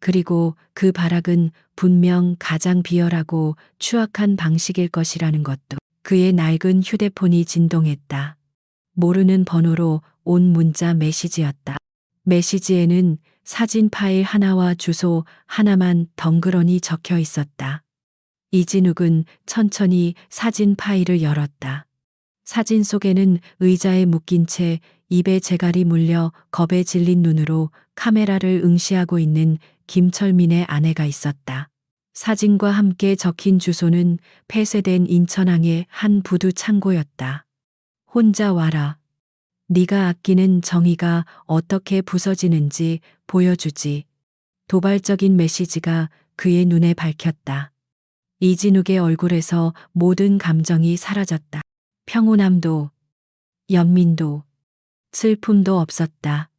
그리고 그 발악은 분명 가장 비열하고 추악한 방식일 것이라는 것도. 그의 낡은 휴대폰이 진동했다. 모르는 번호로 온 문자 메시지였다. 메시지에는 사진 파일 하나와 주소 하나만 덩그러니 적혀 있었다. 이진욱은 천천히 사진 파일을 열었다. 사진 속에는 의자에 묶인 채 입에 재갈이 물려 겁에 질린 눈으로 카메라를 응시하고 있는 김철민의 아내가 있었다. 사진과 함께 적힌 주소는 폐쇄된 인천항의 한 부두 창고였다. 혼자 와라. 네가 아끼는 정의가 어떻게 부서지는지 보여주지. 도발적인 메시지가 그의 눈에 밝혔다. 이진욱의 얼굴에서 모든 감정이 사라졌다. 평온함도, 연민도, 슬픔도 없었다.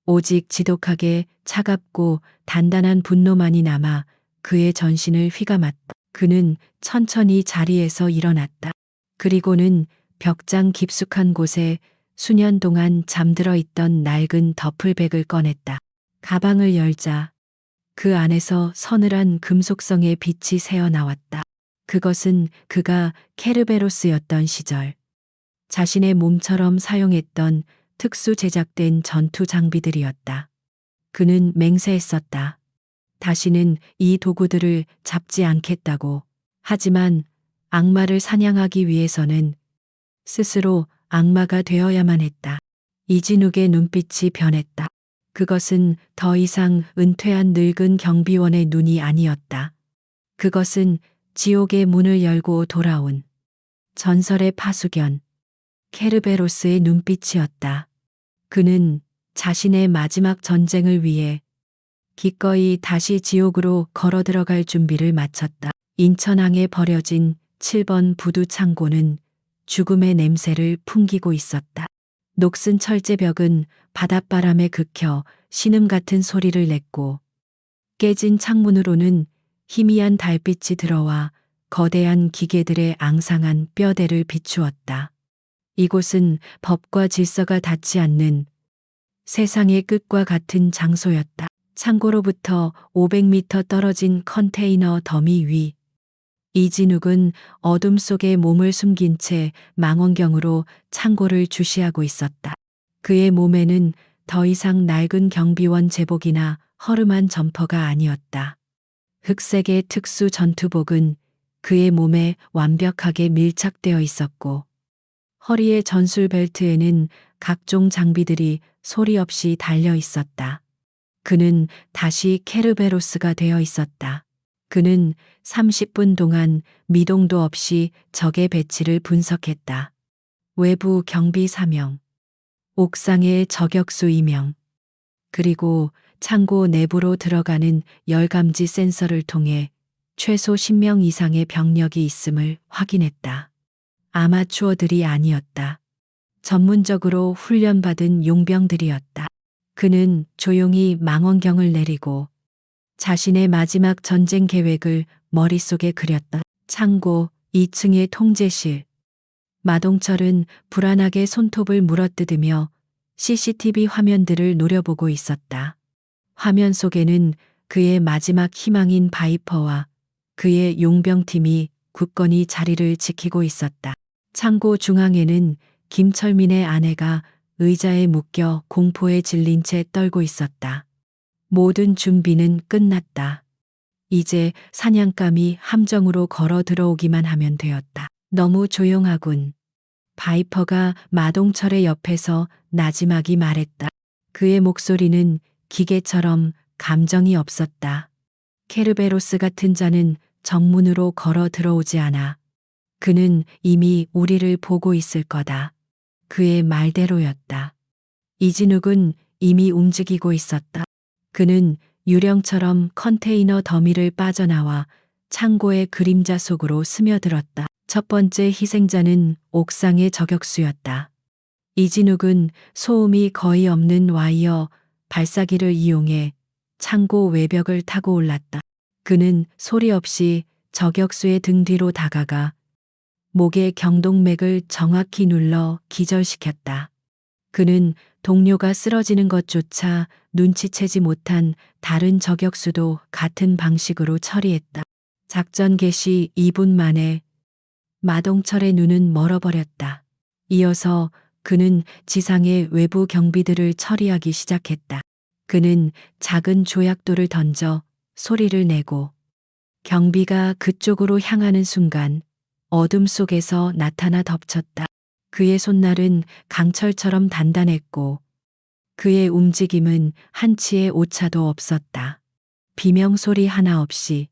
오직 지독하게 차갑고 단단한 분노만이 남아 그의 전신을 휘감았다. 그는 천천히 자리에서 일어났다. 그리고는 벽장 깊숙한 곳에 수년 동안 잠들어 있던 낡은 더플백을 꺼냈다. 가방을 열자 그 안에서 서늘한 금속성의 빛이 새어나왔다. 그것은 그가 케르베로스였던 시절 자신의 몸처럼 사용했던 특수 제작된 전투 장비들이었다. 그는 맹세했었다. 다시는 이 도구들을 잡지 않겠다고. 하지만 악마를 사냥하기 위해서는 스스로 악마가 되어야만 했다. 이진욱의 눈빛이 변했다. 그것은 더 이상 은퇴한 늙은 경비원의 눈이 아니었다. 그것은 지옥의 문을 열고 돌아온 전설의 파수견 케르베로스의 눈빛이었다. 그는 자신의 마지막 전쟁을 위해 기꺼이 다시 지옥으로 걸어 들어갈 준비를 마쳤다. 인천항에 버려진 7번 부두 창고는 죽음의 냄새를 풍기고 있었다. 녹슨 철제벽은 바닷바람에 긁혀 신음 같은 소리를 냈고 깨진 창문으로는 희미한 달빛이 들어와 거대한 기계들의 앙상한 뼈대를 비추었다. 이곳은 법과 질서가 닿지 않는 세상의 끝과 같은 장소였다. 창고로부터 500m 떨어진 컨테이너 더미 위. 이진욱은 어둠 속에 몸을 숨긴 채 망원경으로 창고를 주시하고 있었다. 그의 몸에는 더 이상 낡은 경비원 제복이나 허름한 점퍼가 아니었다. 흑색의 특수 전투복은 그의 몸에 완벽하게 밀착되어 있었고 허리의 전술 벨트에는 각종 장비들이 소리 없이 달려 있었다. 그는 다시 케르베로스가 되어 있었다. 그는 30분 동안 미동도 없이 적의 배치를 분석했다. 외부 경비 사명, 옥상의 저격수 이명, 그리고 창고 내부로 들어가는 열감지 센서를 통해 최소 10명 이상의 병력이 있음을 확인했다. 아마추어들이 아니었다. 전문적으로 훈련받은 용병들이었다. 그는 조용히 망원경을 내리고 자신의 마지막 전쟁 계획을 머릿속에 그렸다. 창고 2층의 통제실. 마동철은 불안하게 손톱을 물어뜯으며 CCTV 화면들을 노려보고 있었다. 화면 속에는 그의 마지막 희망인 바이퍼와 그의 용병팀이 굳건히 자리를 지키고 있었다. 창고 중앙에는 김철민의 아내가 의자에 묶여 공포에 질린 채 떨고 있었다. 모든 준비는 끝났다. 이제 사냥감이 함정으로 걸어 들어오기만 하면 되었다. 너무 조용하군. 바이퍼가 마동철의 옆에서 나지막이 말했다. 그의 목소리는 기계처럼 감정이 없었다. 케르베로스 같은 자는 정문으로 걸어 들어오지 않아. 그는 이미 우리를 보고 있을 거다. 그의 말대로였다. 이진욱은 이미 움직이고 있었다. 그는 유령처럼 컨테이너 더미를 빠져나와 창고의 그림자 속으로 스며들었다. 첫 번째 희생자는 옥상의 저격수였다. 이진욱은 소음이 거의 없는 와이어 발사기를 이용해 창고 외벽을 타고 올랐다. 그는 소리 없이 저격수의 등 뒤로 다가가 목의 경동맥을 정확히 눌러 기절시켰다. 그는 동료가 쓰러지는 것조차 눈치채지 못한 다른 저격수도 같은 방식으로 처리했다. 작전 개시 2분 만에 마동철의 눈은 멀어버렸다. 이어서 그는 지상의 외부 경비들을 처리하기 시작했다. 그는 작은 조약돌을 던져 소리를 내고 경비가 그쪽으로 향하는 순간 어둠 속에서 나타나 덮쳤다. 그의 손날은 강철처럼 단단했고 그의 움직임은 한치의 오차도 없었다. 비명 소리 하나 없이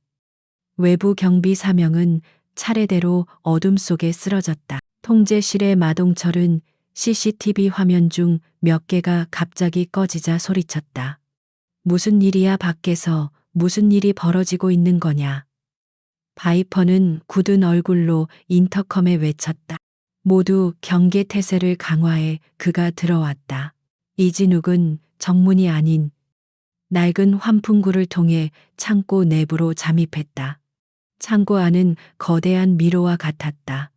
외부 경비 사명은 차례대로 어둠 속에 쓰러졌다. 통제실의 마동철은 CCTV 화면 중 몇 개가 갑자기 꺼지자 소리쳤다. 무슨 일이야 밖에서 무슨 일이 벌어지고 있는 거냐. 바이퍼는 굳은 얼굴로 인터컴에 외쳤다. 모두 경계 태세를 강화해 그가 들어왔다. 이진욱은 정문이 아닌 낡은 환풍구를 통해 창고 내부로 잠입했다. 창고 안은 거대한 미로와 같았다.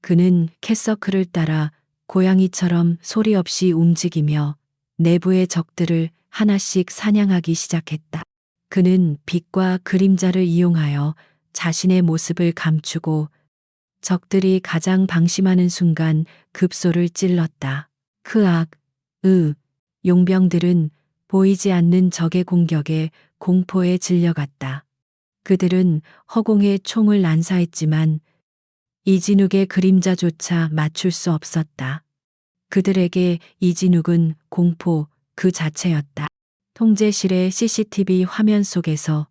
그는 캣서클을 따라 고양이처럼 소리 없이 움직이며 내부의 적들을 하나씩 사냥하기 시작했다. 그는 빛과 그림자를 이용하여 자신의 모습을 감추고 적들이 가장 방심하는 순간 급소를 찔렀다. 크악, 용병들은 보이지 않는 적의 공격에 공포에 질려갔다. 그들은 허공에 총을 난사했지만 이진욱의 그림자조차 맞출 수 없었다. 그들에게 이진욱은 공포 그 자체였다. 통제실의 CCTV 화면 속에서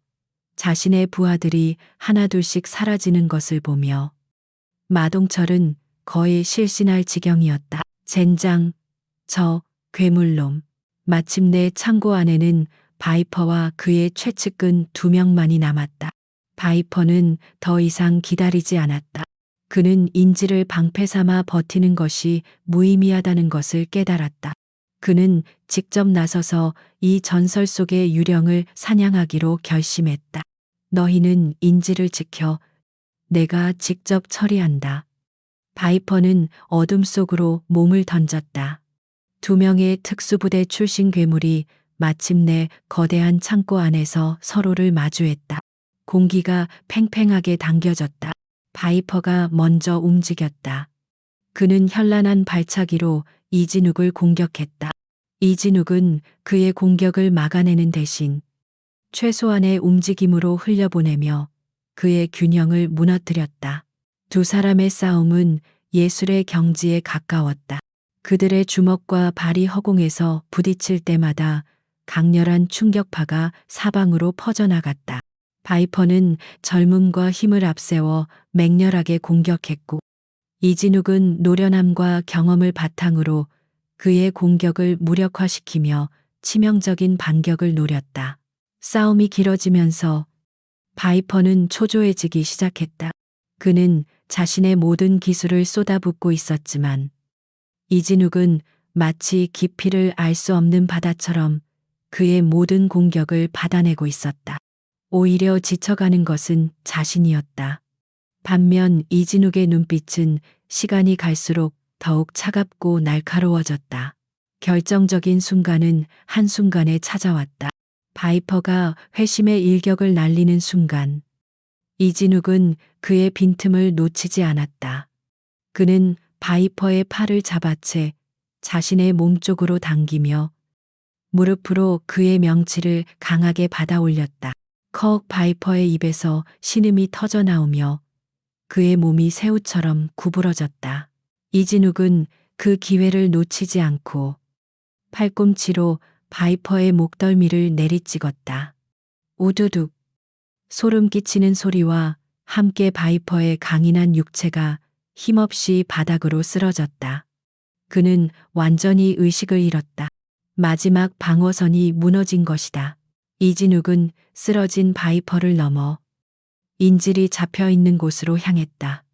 자신의 부하들이 하나둘씩 사라지는 것을 보며 마동철은 거의 실신할 지경이었다. 젠장, 저 괴물놈. 마침내 창고 안에는 바이퍼와 그의 최측근 2명만이 남았다. 바이퍼는 더 이상 기다리지 않았다. 그는 인지를 방패 삼아 버티는 것이 무의미하다는 것을 깨달았다. 그는 직접 나서서 이 전설 속의 유령을 사냥하기로 결심했다. 너희는 인지를 지켜. 내가 직접 처리한다. 바이퍼는 어둠 속으로 몸을 던졌다. 2명의 특수부대 출신 괴물이 마침내 거대한 창고 안에서 서로를 마주했다. 공기가 팽팽하게 당겨졌다. 바이퍼가 먼저 움직였다. 그는 현란한 발차기로 이진욱을 공격했다. 이진욱은 그의 공격을 막아내는 대신 최소한의 움직임으로 흘려보내며 그의 균형을 무너뜨렸다. 2사람의 싸움은 예술의 경지에 가까웠다. 그들의 주먹과 발이 허공에서 부딪힐 때마다 강렬한 충격파가 사방으로 퍼져나갔다. 바이퍼는 젊음과 힘을 앞세워 맹렬하게 공격했고, 이진욱은 노련함과 경험을 바탕으로 그의 공격을 무력화시키며 치명적인 반격을 노렸다. 싸움이 길어지면서 바이퍼는 초조해지기 시작했다. 그는 자신의 모든 기술을 쏟아붓고 있었지만 이진욱은 마치 깊이를 알 수 없는 바다처럼 그의 모든 공격을 받아내고 있었다. 오히려 지쳐가는 것은 자신이었다. 반면 이진욱의 눈빛은 시간이 갈수록 더욱 차갑고 날카로워졌다. 결정적인 순간은 한순간에 찾아왔다. 바이퍼가 회심의 일격을 날리는 순간, 이진욱은 그의 빈틈을 놓치지 않았다. 그는 바이퍼의 팔을 잡아채 자신의 몸 쪽으로 당기며 무릎으로 그의 명치를 강하게 받아 올렸다. 컥 바이퍼의 입에서 신음이 터져 나오며 그의 몸이 새우처럼 구부러졌다. 이진욱은 그 기회를 놓치지 않고 팔꿈치로 바이퍼의 목덜미를 내리찍었다. 우두둑. 소름 끼치는 소리와 함께 바이퍼의 강인한 육체가 힘없이 바닥으로 쓰러졌다. 그는 완전히 의식을 잃었다. 마지막 방어선이 무너진 것이다. 이진욱은 쓰러진 바이퍼를 넘어 인질이 잡혀 있는 곳으로 향했다.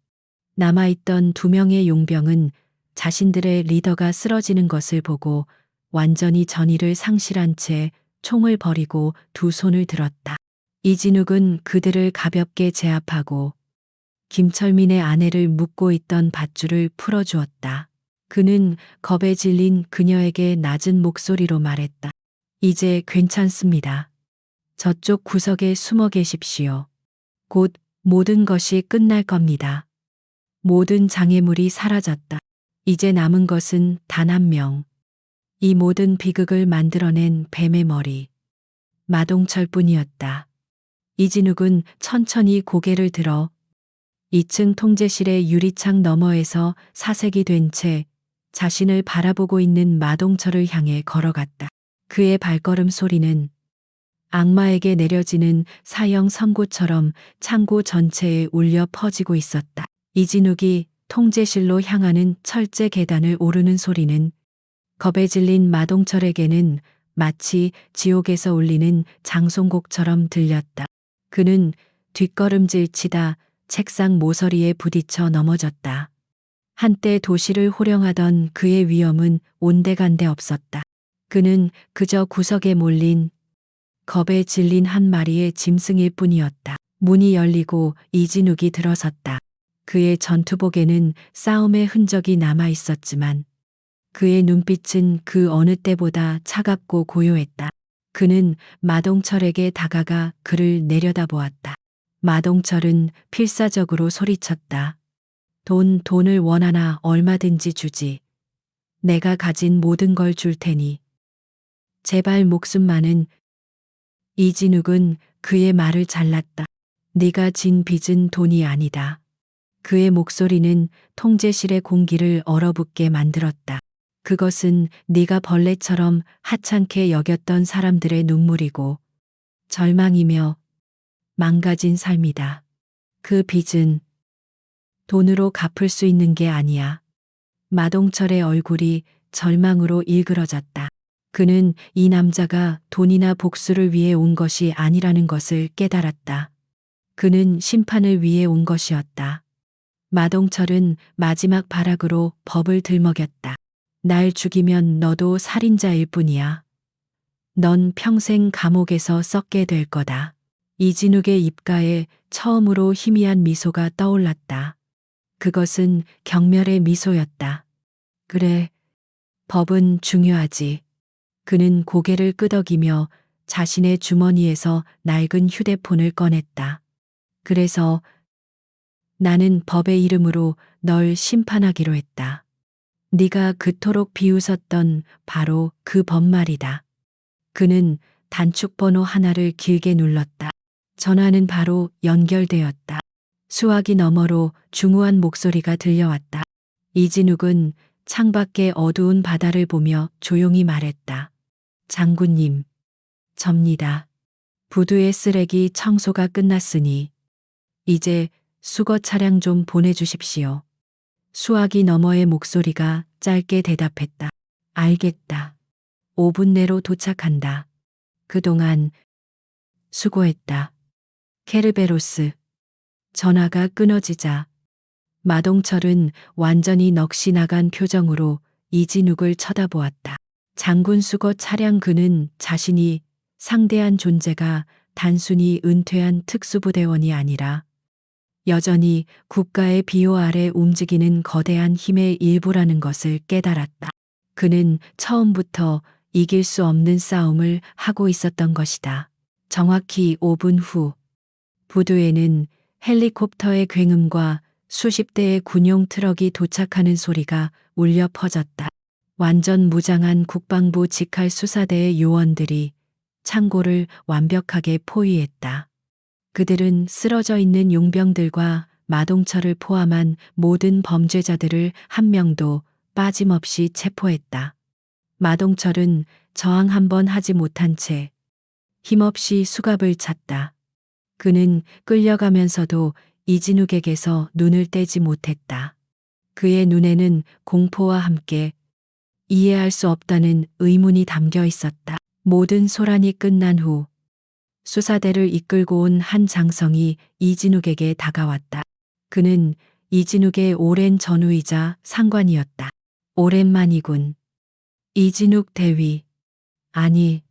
남아있던 2명의 용병은 자신들의 리더가 쓰러지는 것을 보고 완전히 전의를 상실한 채 총을 버리고 2 손을 들었다. 이진욱은 그들을 가볍게 제압하고 김철민의 아내를 묶고 있던 밧줄을 풀어주었다. 그는 겁에 질린 그녀에게 낮은 목소리로 말했다. 이제 괜찮습니다. 저쪽 구석에 숨어 계십시오. 곧 모든 것이 끝날 겁니다. 모든 장애물이 사라졌다. 이제 남은 것은 단 1명. 이 모든 비극을 만들어낸 뱀의 머리. 마동철뿐이었다. 이진욱은 천천히 고개를 들어 2층 통제실의 유리창 너머에서 사색이 된 채 자신을 바라보고 있는 마동철을 향해 걸어갔다. 그의 발걸음 소리는 악마에게 내려지는 사형 선고처럼 창고 전체에 울려 퍼지고 있었다. 이진욱이 통제실로 향하는 철제 계단을 오르는 소리는 겁에 질린 마동철에게는 마치 지옥에서 울리는 장송곡처럼 들렸다. 그는 뒷걸음질 치다 책상 모서리에 부딪혀 넘어졌다. 한때 도시를 호령하던 그의 위엄은 온데간데 없었다. 그는 그저 구석에 몰린 겁에 질린 한 마리의 짐승일 뿐이었다. 문이 열리고 이진욱이 들어섰다. 그의 전투복에는 싸움의 흔적이 남아 있었지만 그의 눈빛은 그 어느 때보다 차갑고 고요했다. 그는 마동철에게 다가가 그를 내려다보았다. 마동철은 필사적으로 소리쳤다. 돈을 원하나 얼마든지 주지. 내가 가진 모든 걸 줄 테니. 제발 목숨만은. 이진욱은 그의 말을 잘랐다. 네가 진 빚은 돈이 아니다. 그의 목소리는 통제실의 공기를 얼어붙게 만들었다. 그것은 네가 벌레처럼 하찮게 여겼던 사람들의 눈물이고 절망이며 망가진 삶이다. 그 빚은 돈으로 갚을 수 있는 게 아니야. 마동철의 얼굴이 절망으로 일그러졌다. 그는 이 남자가 돈이나 복수를 위해 온 것이 아니라는 것을 깨달았다. 그는 심판을 위해 온 것이었다. 마동철은 마지막 발악으로 법을 들먹였다. 날 죽이면 너도 살인자일 뿐이야. 넌 평생 감옥에서 썩게 될 거다. 이진욱의 입가에 처음으로 희미한 미소가 떠올랐다. 그것은 경멸의 미소였다. 그래, 법은 중요하지. 그는 고개를 끄덕이며 자신의 주머니에서 낡은 휴대폰을 꺼냈다. 그래서 나는 법의 이름으로 널 심판하기로 했다. 네가 그토록 비웃었던 바로 그 법 말이다. 그는 단축번호 하나를 길게 눌렀다. 전화는 바로 연결되었다. 수화기 너머로 중후한 목소리가 들려왔다. 이진욱은 창밖의 어두운 바다를 보며 조용히 말했다. 장군님, 접니다. 부두의 쓰레기 청소가 끝났으니 이제 수거 차량 좀 보내주십시오. 수화기 너머의 목소리가 짧게 대답했다. 알겠다. 5분 내로 도착한다. 그동안 수고했다. 케르베로스. 전화가 끊어지자 마동철은 완전히 넋이 나간 표정으로 이진욱을 쳐다보았다. 장군 수거 차량. 그는 자신이 상대한 존재가 단순히 은퇴한 특수부대원이 아니라 여전히 국가의 비호 아래 움직이는 거대한 힘의 일부라는 것을 깨달았다. 그는 처음부터 이길 수 없는 싸움을 하고 있었던 것이다. 정확히 5분 후 부두에는 헬리콥터의 굉음과 수십 대의 군용 트럭이 도착하는 소리가 울려 퍼졌다. 완전 무장한 국방부 직할 수사대의 요원들이 창고를 완벽하게 포위했다. 그들은 쓰러져 있는 용병들과 마동철을 포함한 모든 범죄자들을 한 명도 빠짐없이 체포했다. 마동철은 저항 한 번 하지 못한 채 힘없이 수갑을 찼다. 그는 끌려가면서도 이진욱에게서 눈을 떼지 못했다. 그의 눈에는 공포와 함께 이해할 수 없다는 의문이 담겨 있었다. 모든 소란이 끝난 후 수사대를 이끌고 온 한 장성이 이진욱에게 다가왔다. 그는 이진욱의 오랜 전우이자 상관이었다. 오랜만이군. 이진욱 대위. 아니,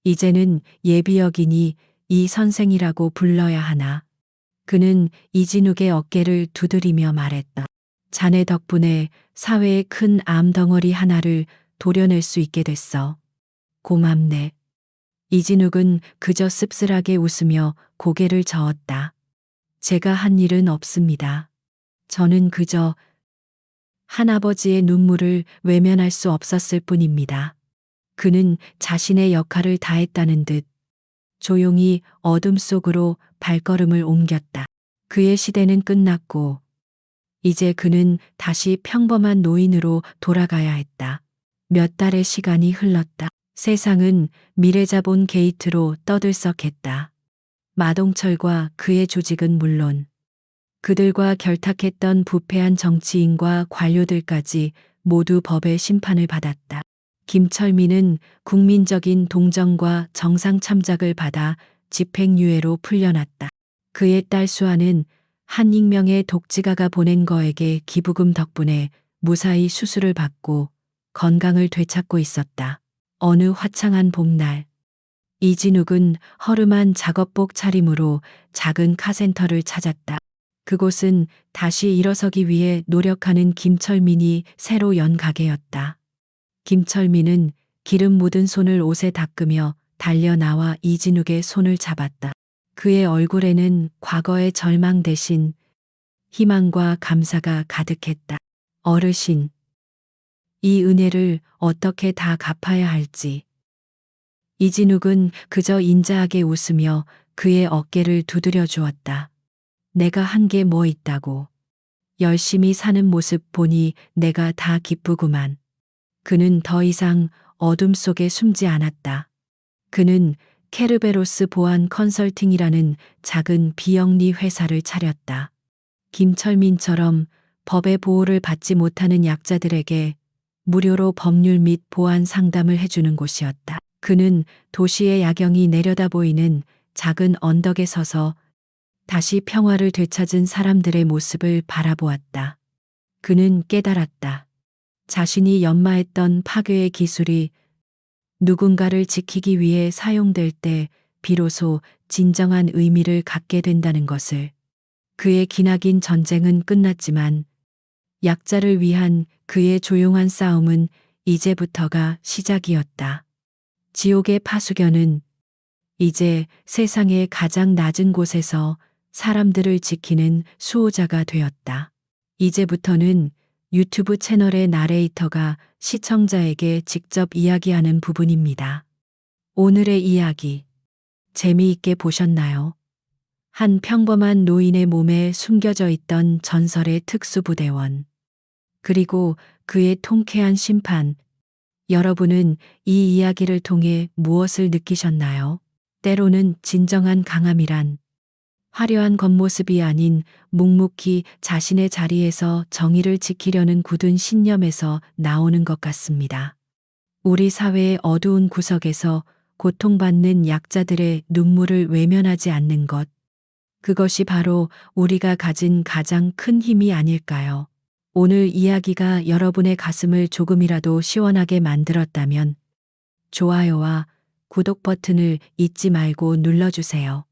이제는 예비역이니 이 선생이라고 불러야 하나. 그는 이진욱의 어깨를 두드리며 말했다. 자네 덕분에 사회의 큰 암덩어리 하나를 도려낼 수 있게 됐어. 고맙네. 이진욱은 그저 씁쓸하게 웃으며 고개를 저었다. 제가 한 일은 없습니다. 저는 그저 한아버지의 눈물을 외면할 수 없었을 뿐입니다. 그는 자신의 역할을 다했다는 듯 조용히 어둠 속으로 발걸음을 옮겼다. 그의 시대는 끝났고 이제 그는 다시 평범한 노인으로 돌아가야 했다. 몇 달의 시간이 흘렀다. 세상은 미래자본 게이트로 떠들썩했다. 마동철과 그의 조직은 물론 그들과 결탁했던 부패한 정치인과 관료들까지 모두 법의 심판을 받았다. 김철민은 국민적인 동정과 정상 참작을 받아 집행유예로 풀려났다. 그의 딸 수아는 한 익명의 독지가가 보낸 거에게 기부금 덕분에 무사히 수술을 받고 건강을 되찾고 있었다. 어느 화창한 봄날, 이진욱은 허름한 작업복 차림으로 작은 카센터를 찾았다. 그곳은 다시 일어서기 위해 노력하는 김철민이 새로 연 가게였다. 김철민은 기름 묻은 손을 옷에 닦으며 달려 나와 이진욱의 손을 잡았다. 그의 얼굴에는 과거의 절망 대신 희망과 감사가 가득했다. 어르신, 이 은혜를 어떻게 다 갚아야 할지. 이진욱은 그저 인자하게 웃으며 그의 어깨를 두드려 주었다. 내가 한 게 뭐 있다고. 열심히 사는 모습 보니 내가 다 기쁘구만. 그는 더 이상 어둠 속에 숨지 않았다. 그는 케르베로스 보안 컨설팅이라는 작은 비영리 회사를 차렸다. 김철민처럼 법의 보호를 받지 못하는 약자들에게 무료로 법률 및 보안 상담을 해주는 곳이었다. 그는 도시의 야경이 내려다 보이는 작은 언덕에 서서 다시 평화를 되찾은 사람들의 모습을 바라보았다. 그는 깨달았다. 자신이 연마했던 파괴의 기술이 누군가를 지키기 위해 사용될 때 비로소 진정한 의미를 갖게 된다는 것을. 그의 기나긴 전쟁은 끝났지만 약자를 위한 그의 조용한 싸움은 이제부터가 시작이었다. 지옥의 파수견은 이제 세상의 가장 낮은 곳에서 사람들을 지키는 수호자가 되었다. 이제부터는 유튜브 채널의 나레이터가 시청자에게 직접 이야기하는 부분입니다. 오늘의 이야기. 재미있게 보셨나요? 한 평범한 노인의 몸에 숨겨져 있던 전설의 특수부대원. 그리고 그의 통쾌한 심판. 여러분은 이 이야기를 통해 무엇을 느끼셨나요? 때로는 진정한 강함이란 화려한 겉모습이 아닌 묵묵히 자신의 자리에서 정의를 지키려는 굳은 신념에서 나오는 것 같습니다. 우리 사회의 어두운 구석에서 고통받는 약자들의 눈물을 외면하지 않는 것. 그것이 바로 우리가 가진 가장 큰 힘이 아닐까요? 오늘 이야기가 여러분의 가슴을 조금이라도 시원하게 만들었다면 좋아요와 구독 버튼을 잊지 말고 눌러주세요.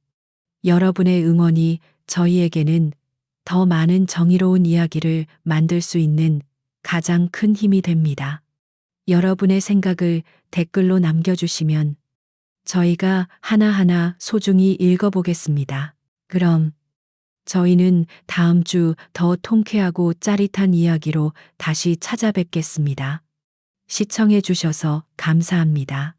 여러분의 응원이 저희에게는 더 많은 정의로운 이야기를 만들 수 있는 가장 큰 힘이 됩니다. 여러분의 생각을 댓글로 남겨주시면 저희가 하나하나 소중히 읽어보겠습니다. 그럼 저희는 다음 주 더 통쾌하고 짜릿한 이야기로 다시 찾아뵙겠습니다. 시청해 주셔서 감사합니다.